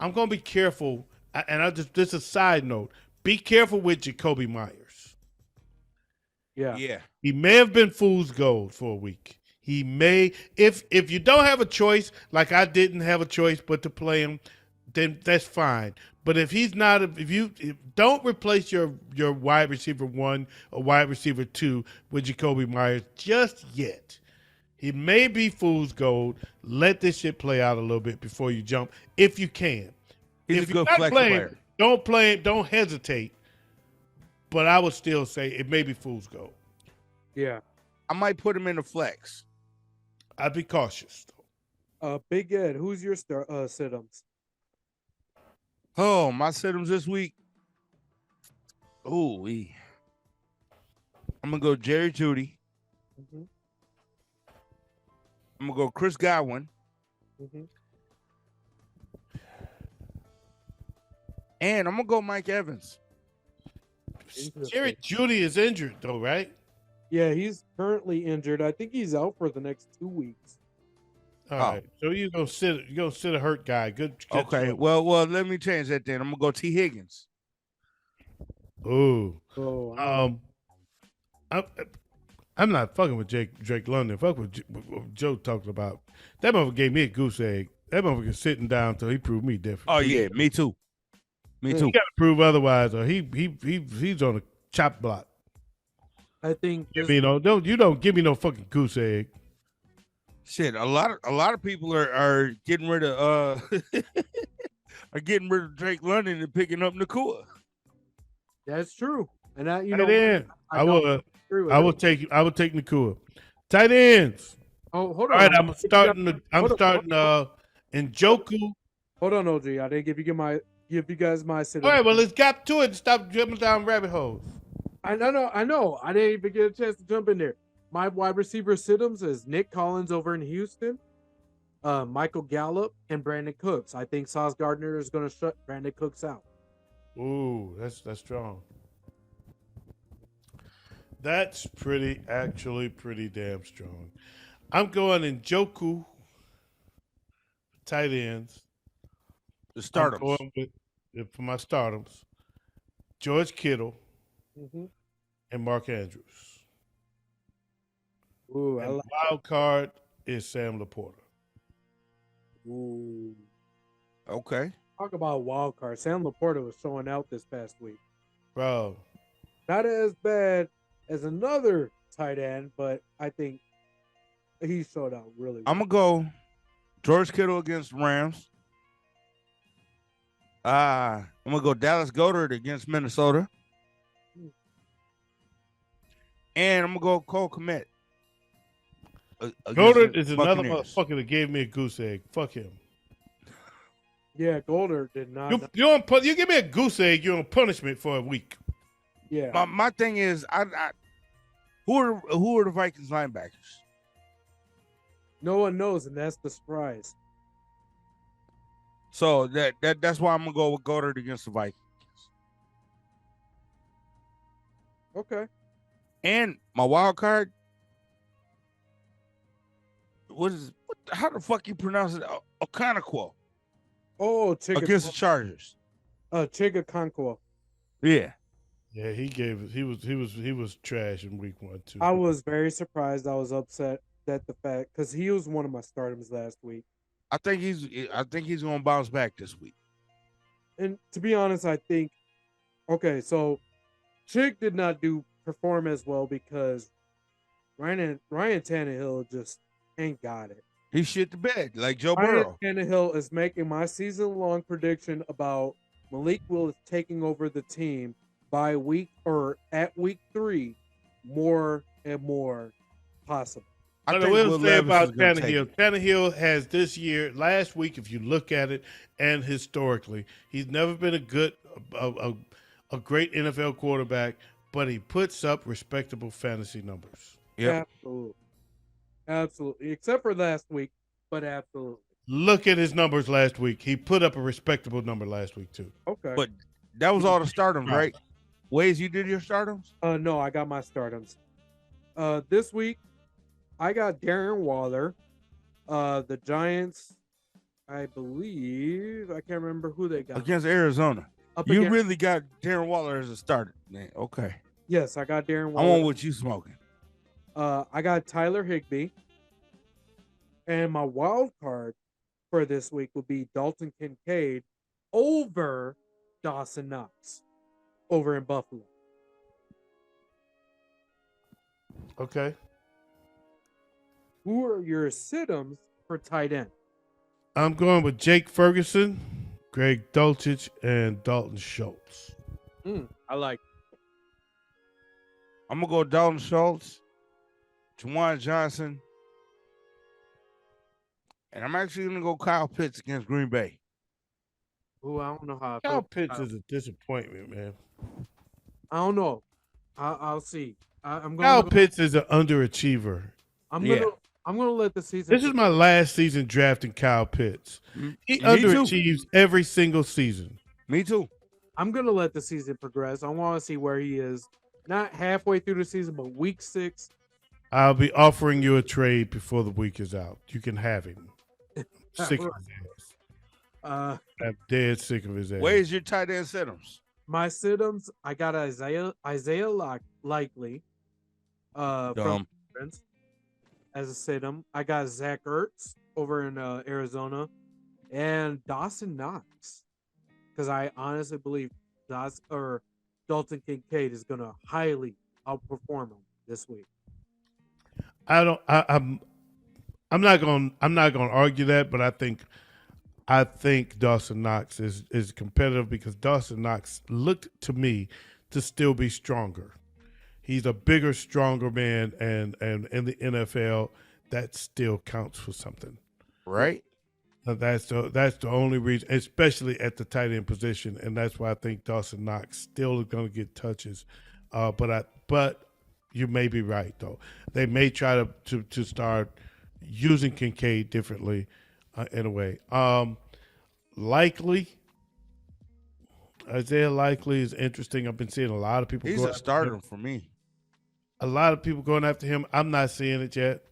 I'm going to be careful. And this is a side note. Be careful with Jacoby Myers. Yeah. Yeah. He may have been fool's gold for a week. He may, if you don't have a choice, like I didn't have a choice but to play him, then that's fine. But if he's not, don't replace your wide receiver 1 or wide receiver 2 with Jacoby Myers just yet. He may be fool's gold. Let this shit play out a little bit before you jump, if you can. He's if a good you're not flex playing, player. don't play him. Don't hesitate. But I would still say it may be fool's gold. Yeah. I might put him in the flex. I'd be cautious. Big Ed, who's your sit-ums? Oh, my sit-ems this week. Ooh, I'm gonna go Jerry Jeudy. Mm-hmm. I'm gonna go Chris Godwin. Mm-hmm. And I'm gonna go Mike Evans. Jerry Jeudy is injured though, right? Yeah, he's currently injured. I think he's out for the next 2 weeks. All right. So you're gonna sit a hurt guy. Good. Okay. choice. Well, let me change that then. I'm gonna go T. Higgins. Ooh. Oh, I'm not fucking with Drake London. Fuck what Joe talked about. That motherfucker gave me a goose egg. That motherfucker sitting down till he proved me different. Oh yeah, me too. Me too. He got to prove otherwise, or he's on a chop block. I think You don't give me no fucking goose egg. Shit, a lot of people are getting rid of are getting rid of Drake London and picking up Nakua. that's true. And I Tight end. I will take Nakua. Tight ends. Oh, hold on. All right, I'm starting Njoku. Hold on, OG. I didn't give you guys my sit. All right, well, let's get to it and stop jumping down rabbit holes. I know. I didn't even get a chance to jump in there. My wide receiver sit-ums is Nick Collins over in Houston, Michael Gallup, and Brandon Cooks. I think Sauce Gardner is going to shut Brandon Cooks out. Ooh, that's strong. That's actually pretty damn strong. I'm going Njoku, tight ends. The starters. I'm going for my starters, George Kittle and Mark Andrews. Ooh, I And like wild card is Sam Laporta. Ooh. Okay. Talk about wild card. Sam Laporta was showing out this past week. Bro, Not as bad as another tight end, but I think he showed out really well. I'm gonna go George Kittle against Rams. I'm gonna go Dallas Goedert against Minnesota. And I'm gonna go Cole Kmet. Goddard is another motherfucker that gave me a goose egg. Fuck him. Yeah, Golder did not. You give me a goose egg, you're on punishment for a week. Yeah. My thing is, who are the Vikings linebackers? No one knows, and that's the surprise. So that's why I'm gonna go with Goddard against the Vikings. Okay. And my wild card, how the fuck you pronounce it? Okonkwo Oh, Chiga against the Chargers. Chiga Conquo. Yeah. Yeah, he was trash in week 1 too. I was very surprised. I was upset at the fact because he was one of my startums last week. I think he's gonna bounce back this week. And to be honest, I think so Chick did not perform as well because Ryan Tannehill just ain't got it. He shit the bed like Joe Ryan Burrow. Tannehill is making my season-long prediction about Malik Willis taking over the team by at week 3 more and more possible. I But think I will Will say Levis about is gonna take Tannehill. it. Tannehill has this year, last week, if you look at it, and historically, he's never been a great NFL quarterback, but he puts up respectable fantasy numbers. Yep. Absolutely. Except for last week, but absolutely. Look at his numbers last week. He put up a respectable number last week too. Okay. But that was all the stardoms, right? Ways you did your stardoms? No, I got my stardoms. This week, I got Darren Waller. The Giants, I believe, I can't remember who they got. Against Arizona. You really got Darren Waller as a starter, man. Okay. Yes, I got Darren I'm Waller. on what you smoking. I got Tyler Higbee. And my wild card for this week will be Dalton Kincaid over Dawson Knox over in Buffalo. Okay. Who are your sit-ems for tight end? I'm going with Jake Ferguson, Greg Dulcich, and Dalton Schultz. I like. I'm gonna go Dalton Schultz, Juwan Johnson, and I'm actually gonna go Kyle Pitts against Green Bay. Who I don't know how. I Kyle feel. Pitts is a disappointment, man. I don't know. I'll see. I'm going. Kyle Pitts is an underachiever. I'm Yeah. gonna let the season. This is my last season drafting Kyle Pitts. He Me too. underachieves every single season. Me too. I'm gonna let the season progress. I want to see where he is. Not halfway through the season, but week 6. I'll be offering you a trade before the week is out. You can have him. I'm sick of his ass. I'm dead sick of his ass. Where's your tight end sit-ems? My sit-ems, I got Isaiah Likely from Dumb. Prince as a sit-em. I got Zach Ertz over in Arizona and Dawson Knox because I honestly believe Dalton Kincaid is going to highly outperform him this week. I'm not going to argue that, but I think Dawson Knox is competitive because Dawson Knox looked to me to still be stronger. He's a bigger, stronger man, and in the NFL, that still counts for something. Right? That's the only reason, especially at the tight end position, and that's why I think Dawson Knox still is going to get touches. But you may be right though. They may try to start using Kincaid differently in a way. Isaiah Likely is interesting. I've been seeing a lot of people. He's a starter for me. A lot of people going after him. I'm not seeing it yet.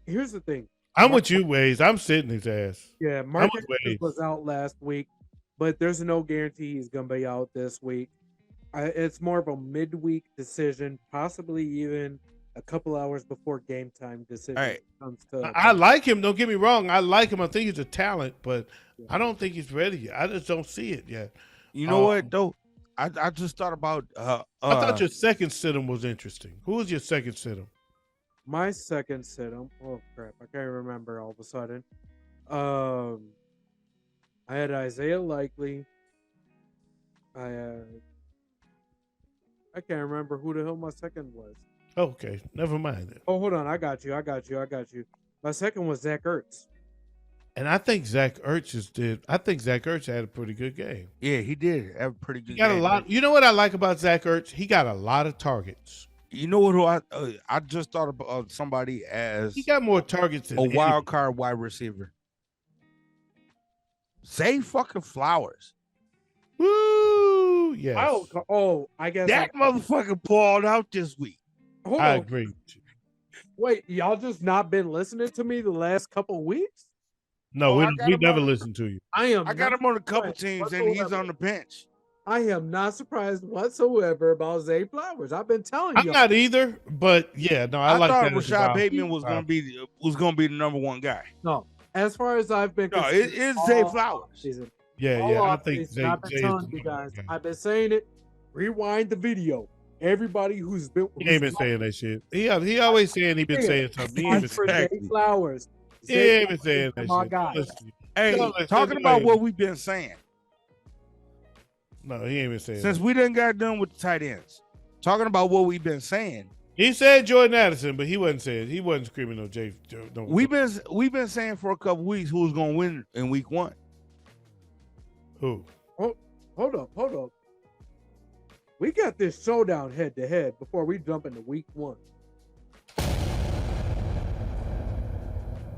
Here's the thing. I'm with you, Waze. I'm sitting his ass. Yeah, I'm Mark with Waze. was out last week, but there's no guarantee he's going to be out this week. It's more of a midweek decision, possibly even a couple hours before game time decision. All right. Comes to I like him. Don't get me wrong. I like him. I think he's a talent, but I don't think he's ready yet. I just don't see it yet. You know what though? I just thought about I thought your second sit-em was interesting. Who was your second sit-em? my second sit-em. Oh crap, I can't remember all of a sudden. I had Isaiah Likely. I can't remember who the hell my second was. Okay, never mind it. Oh, hold on. I got you. My second was Zach Ertz. And I think Zach Ertz had a pretty good game. Yeah, he did have a pretty good He got game. a lot. You know what I like about Zach Ertz? He got a lot of targets. You know what? Who I just thought about somebody as He got more targets than a wild anybody. card wide receiver. Zay fucking Flowers. Woo! Yes, I guess That motherfucker pulled out this week. hold I on. agree. Wait, y'all just not been listening to me the last couple weeks? No, Oh, I we got him never on- listened to you. I am. I got not him on a couple surprised teams, and he's whatsoever. on the bench. I am not surprised whatsoever about Zay Flowers. I've been telling I'm you. not either, but yeah, no, I like thought that. as a Rashad wild- Bateman was gonna be the number one guy. No, as far as I've been. No, it is Zay Flowers. Season. Yeah, All yeah, I off think season, Zay. I've been Zay is telling the you guys. guy. I've been saying it. Rewind the video. Everybody who's been. He ain't been saying that shit. He always saying he been saying something. He ain't been Watch for saying, Zay Flowers. he ain't been saying that my shit. guy. Listen, Hey, Y'all listen talking to about him. what we've been saying no, he ain't been saying since that. we done got done with the tight ends. Talking about what we've been saying. He said Jordan Addison, but he wasn't screaming no Jay. No, We've been saying for a couple weeks who's gonna win in week 1. who? Hold up. We got this showdown head to head before we jump into week 1.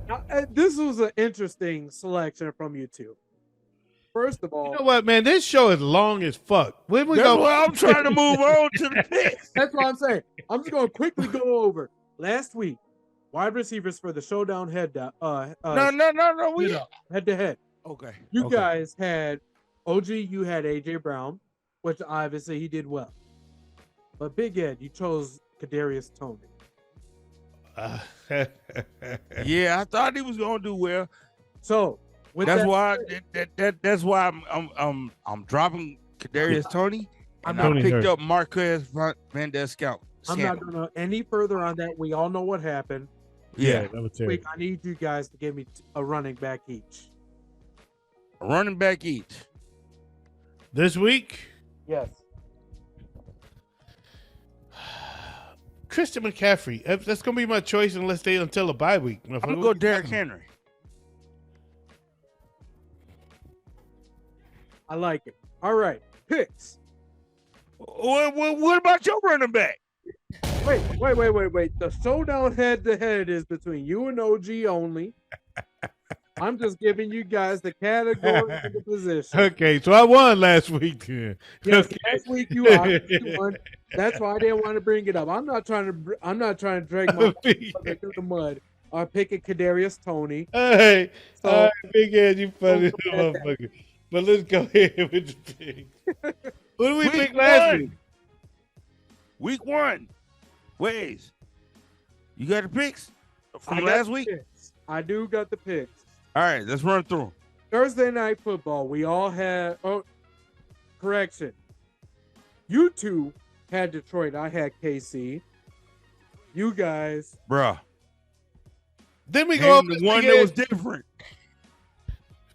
Now, this was an interesting selection from you two. First of all, You know what, man? This show is long as fuck. When we That's go? why I'm trying to move on to the picks. that's what I'm saying. I'm just going to quickly go over last week wide receivers for the showdown head to No. We head to head. okay. You okay. guys had OG. You had AJ Brown, which obviously he did well. But Big Ed, you chose Kadarius Toney. Yeah, I thought he was gonna do well. So With That's that why said, that's why I'm dropping Kadarius Tony, and I Tony picked hurt. up Marquez Van Der Scout. I'm not going to any further on that. We all know what happened. Yeah, that was Quick, terrible. I need you guys to give me a running back each. a running back each. This week, Yes. Christian McCaffrey. That's gonna be my choice unless they until a bye week. I'm gonna go Derrick Henry. I like it. All right. Picks. What about your running back? Wait. The showdown head-to-head is between you and OG only. I'm just giving you guys the category and the position. Okay, so I won last week. Then. Yes, Okay. last week you obviously won. That's why I didn't want to bring it up. I'm not trying to drag my mother through the mud. I'm picking Kadarius Tony. Hey, So- all right, big head, you funny Don't little forget motherfucker. But let's go ahead with the pick. Who did we Week pick last one. week? Week 1. Ways. You got the picks I from got last the week? picks. I do got the picks. All right, let's run through. Thursday night football. We all had. Oh, correction. You two had Detroit. I had KC. You guys. Bruh. Then we go over Name this the one big that head. was different.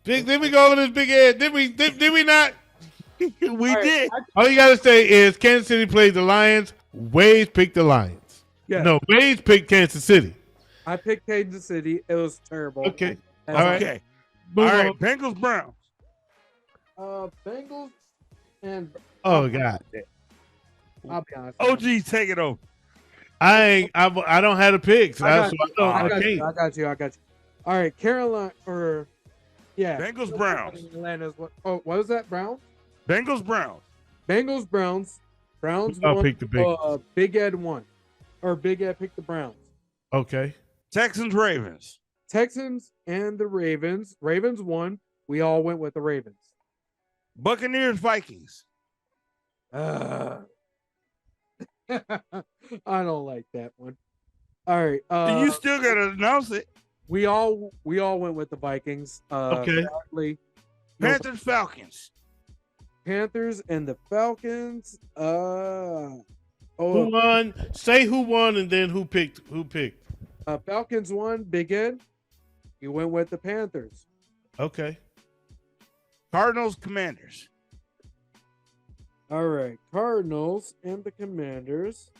Then we go over this big head. Did we not? we All right, did. All you gotta say is Kansas City played the Lions. Waze picked the Lions. Yeah. No, Waze picked Kansas City. I picked Kansas City. It was terrible. Okay. That's All right. Okay. Move All right. on. Bengals Browns. Bengals and Oh God. I'll be honest. OG, take it over. I don't have the picks. I I got can't. you. All right, Carolina or yeah. Bengals Browns. Atlanta's what? Oh, what was that? Browns. Bengals Browns. Bengals Browns. Browns I'll won. pick the Bengals. Big Ed won, or Big Ed picked the Browns. Okay. Texans Ravens. Texans and the Ravens. Ravens won. We all went with the Ravens. Buccaneers Vikings. I don't like that one. All right. you still gotta announce it. We all went with the Vikings. Okay. Sadly, Panthers Falcons. Panthers and the Falcons. Who won? Say who won and then who picked. Falcons won. Big Ed. You went with the Panthers. Okay. Cardinals Commanders. All right. Cardinals and the Commanders.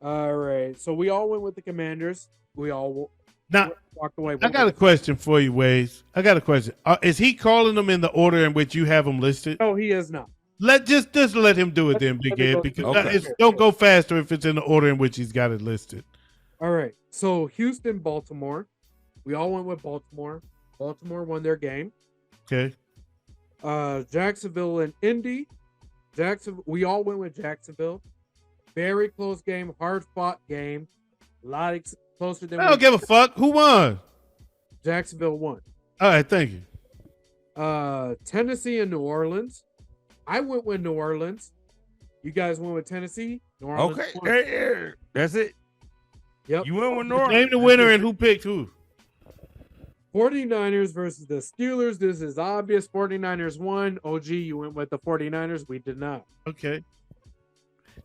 All right. So we all went with the Commanders. We all Now walked away. I got a question for you, Waze. I got a question. Is he calling them in the order in which you have them listed? No, he is not. Just let him do it then, Big Let me Ed, go- because Okay. don't go faster if it's in the order in which he's got it listed. All right. So Houston, Baltimore. We all went with Baltimore. Baltimore won their game. Okay. Jacksonville and Indy. We all went with Jacksonville. Very close game, hard fought game. A lot closer than I don't give a fuck. Who won? Jacksonville won. All right, thank you. Tennessee and New Orleans. I went with New Orleans. You guys went with Tennessee. New Orleans Okay. won. Hey, that's it. Yep. You went with North. Name the winner and who picked who. 49ers versus the Steelers. This is obvious. 49ers won. OG, you went with the 49ers. We did not. Okay.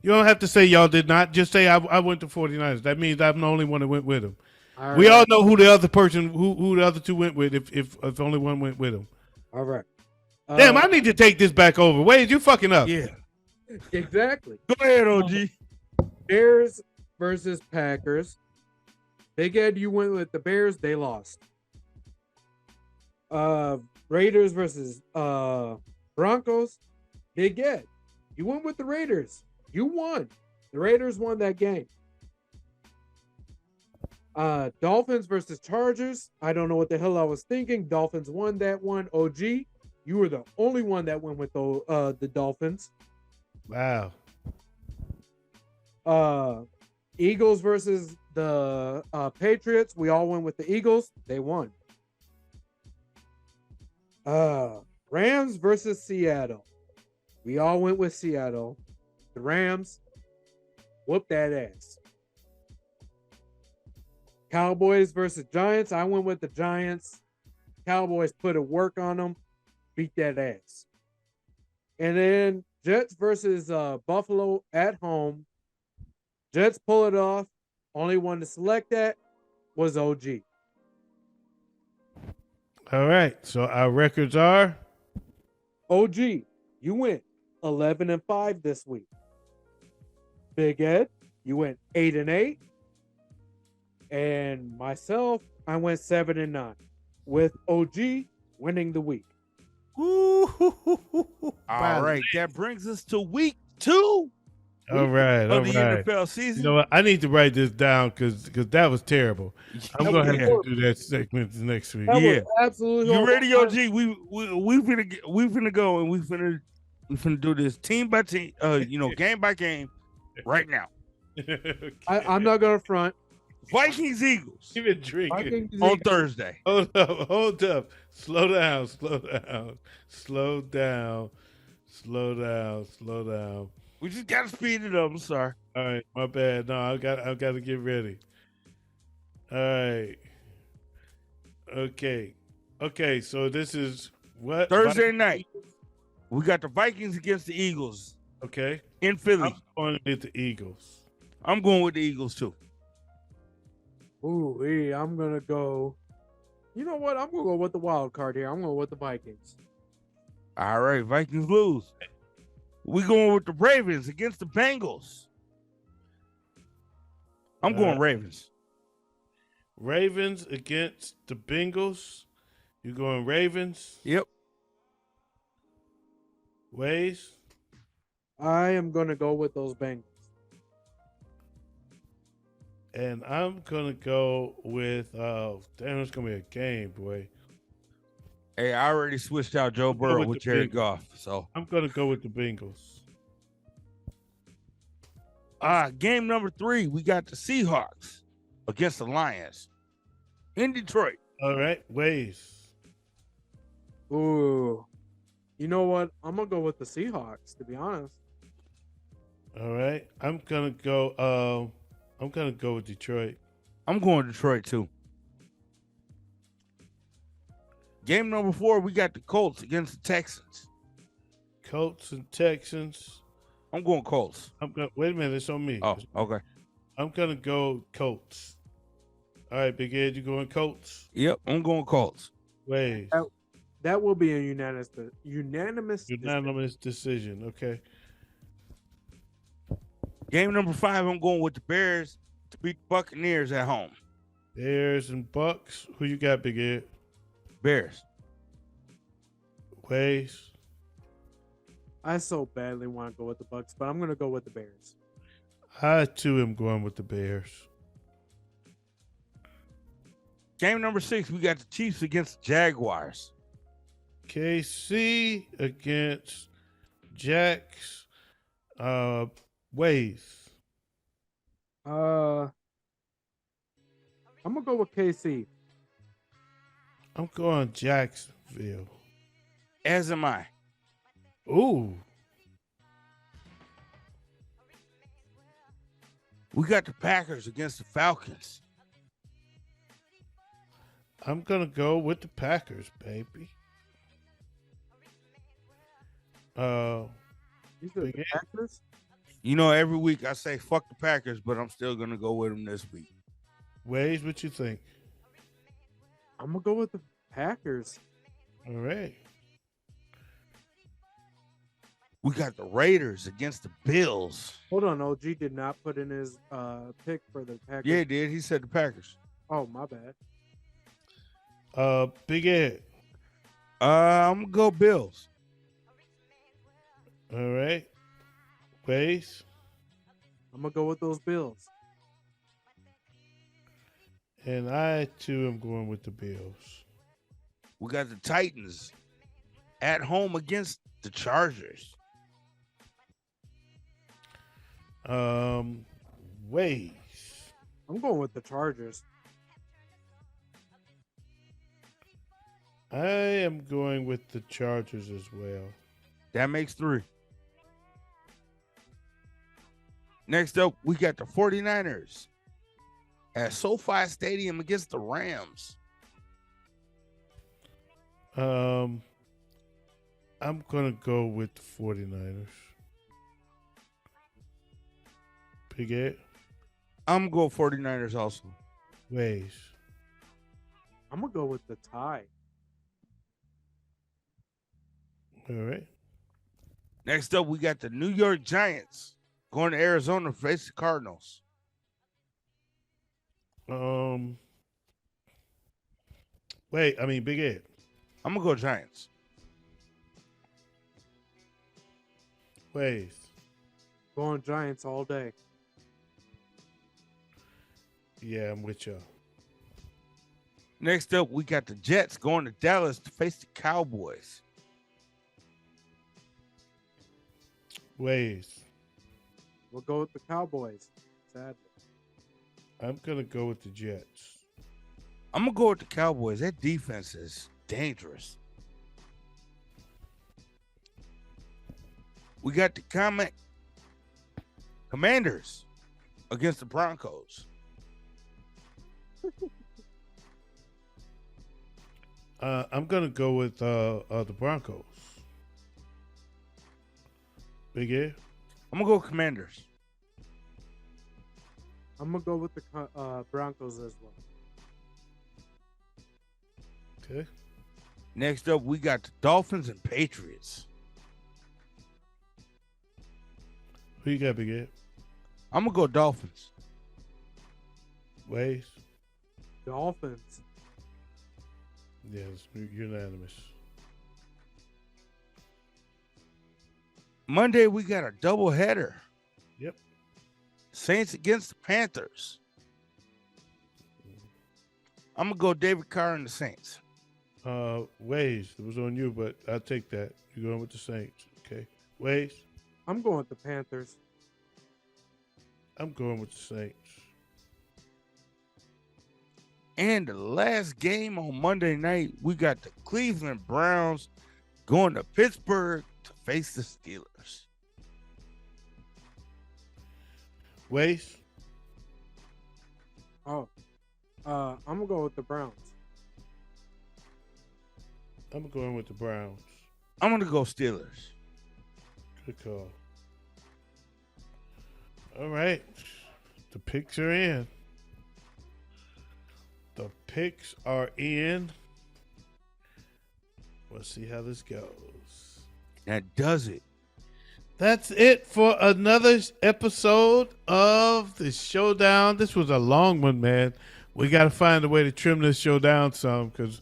You don't have to say y'all did not. Just say I went to 49ers. That means I'm the only one that went with them. All We right. all know who the other person, who the other two went with, if only one went with them. All right. Damn, I need to take this back over. Wade, you fucking up. Yeah. Exactly. Go ahead, OG. Bears versus Packers. Big Ed, you went with the Bears. They lost. Raiders versus Broncos. Big Ed, you went with the Raiders. You won. The Raiders won that game. Dolphins versus Chargers. I don't know what the hell I was thinking. Dolphins won that one. OG, you were the only one that went with the Dolphins. Wow. Eagles versus the Patriots. We all went with the Eagles. They won. Rams versus Seattle. We all went with Seattle. The Rams whoop that ass. Cowboys versus Giants. I went with the Giants. Cowboys put a work on them, beat that ass. And then Jets versus Buffalo at home. Jets pull it off. Only one to select that was OG. All right. So our records are OG, you went 11-5 this week. Big Ed, you went 8-8. And myself, I went 7-9, with OG winning the week. All right, that brings us to week 2 All right. All of the right. NFL season. You know what? I need to write this down because that was terrible. I'm going to have to do that segment next week. That Yeah. was absolutely You ready, horrible. OG? We finna go and we finna do this team by team, game by game, right now. Okay. I'm not going to front. Vikings Eagles Even drinking. Vikings, on Thursday. Hold up. Hold up. Slow down. Slow down. Slow down. Slow down. Slow down. We just gotta speed it up. I'm sorry. All right, my bad. No, I got to get ready. All right. Okay. So this is what Thursday night. We got the Vikings against the Eagles Okay, in Philly. I'm going with the Eagles. I'm going with the Eagles too. Ooh, I'm going to go. You know what? I'm going to go with the wild card here. I'm going with the Vikings. All right, Vikings lose. We going with the Ravens against the Bengals. I'm going Ravens. Ravens against the Bengals. You going Ravens? Yep. Ways? I am going to go with those Bengals. And I'm gonna go with damn, it's gonna be a game, boy. Hey, I already switched out Joe Burrow with with the Jared Bengals. Goff. So I'm gonna go with the Bengals. game number 3, we got the Seahawks against the Lions in Detroit. All right, Ways. Ooh. You know what? I'm going to go with the Seahawks, to be honest. All right, I'm gonna go with Detroit. I'm going Detroit too. Game number 4, we got the Colts against the Texans. Colts and Texans. I'm going Colts. Wait a minute, it's on me. Oh, okay. I'm gonna go Colts. All right, Big Ed, you going Colts? Yep, I'm going Colts. Ways. That will be a unanimous Decision. Okay. Game number 5, I'm going with the Bears to beat the Buccaneers at home. Bears and Bucks. Who you got, Big Ed? Bears. Ways. I so badly want to go with the Bucks, but I'm going to go with the Bears. I too am going with the Bears. Game number 6, we got the Chiefs against the Jaguars. KC against Jacks. Ways. I'm going to go with KC. I'm going Jacksonville. As am I. Ooh. We got the Packers against the Falcons. I'm gonna go with the Packers, baby. You said Big the Ed? Packers? You know, every week I say fuck the Packers, but I'm still going to go with them this week. Ways, what you think? I'm going to go with the Packers. All right. We got the Raiders against the Bills. Hold on, OG did not put in his pick for the Packers. Yeah, he did. He said the Packers. Oh, my bad. Big Ed. I'm going to go Bills. All right. Ways. I'm going to go with those Bills. And I too am going with the Bills. We got the Titans at home against the Chargers. Ways. I'm going with the Chargers. I am going with the Chargers as well. That makes 3. Next up, we got the 49ers at SoFi Stadium against the Rams. I'm gonna go with the 49ers. Big Ed, I'm going to go 49ers also. Ways. I'm gonna go with the tie. All right. Next up, we got the New York Giants going to Arizona to face the Cardinals. Big Ed. I'm going to go Giants. Ways. Going Giants all day. Yeah, I'm with y'all. Next up, we got the Jets going to Dallas to face the Cowboys. Ways. We'll go with the Cowboys. Sadly. I'm gonna go with the Jets. I'm going to go with the Cowboys. That defense is dangerous. We got the Commanders against the Broncos. I'm gonna go with the Broncos. Big Ed. I'm going to go Commanders. I'm gonna go with the Broncos as well. Okay. Next up, we got the Dolphins and Patriots. Who you got, Big Ed? I'm going to go Dolphins. Ways. Dolphins. Yeah, it's unanimous. Monday, we got a doubleheader. Yep. Saints against the Panthers. I'm going to go David Carr and the Saints. Ways. It was on you, but I'll take that. You're going with the Saints. Okay. Ways. I'm going with the Panthers. I'm going with the Saints. And the last game on Monday night, we got the Cleveland Browns going to Pittsburgh to face the Steelers. Ways. Oh. I'm gonna go with the Browns. I'm going with the Browns. I'm going to go Steelers. Good call. All right. The picks are in. The picks are in. Let's see how this goes. That does it. That's it for another episode of the Showdown. This was a long one, man. We got to find a way to trim this show down some because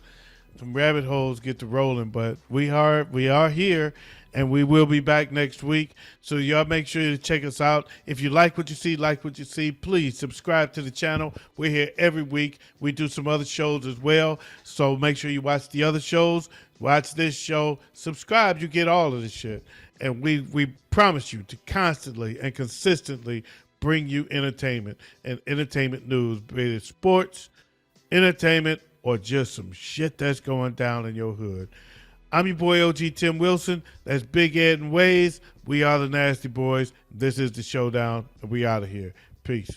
some rabbit holes get to rolling. But we are here, and we will be back next week. So y'all make sure to check us out. If you like what you see, please subscribe to the channel. We're here every week. We do some other shows as well. So make sure you watch the other shows. Watch this show. Subscribe. You get all of this shit. And we promise you to constantly and consistently bring you entertainment and entertainment news, be it sports, entertainment, or just some shit that's going down in your hood. I'm your boy OG Tim Wilson. That's Big Ed and Ways. We are the Nasty Boys. This is the Showdown, and we out of here. Peace.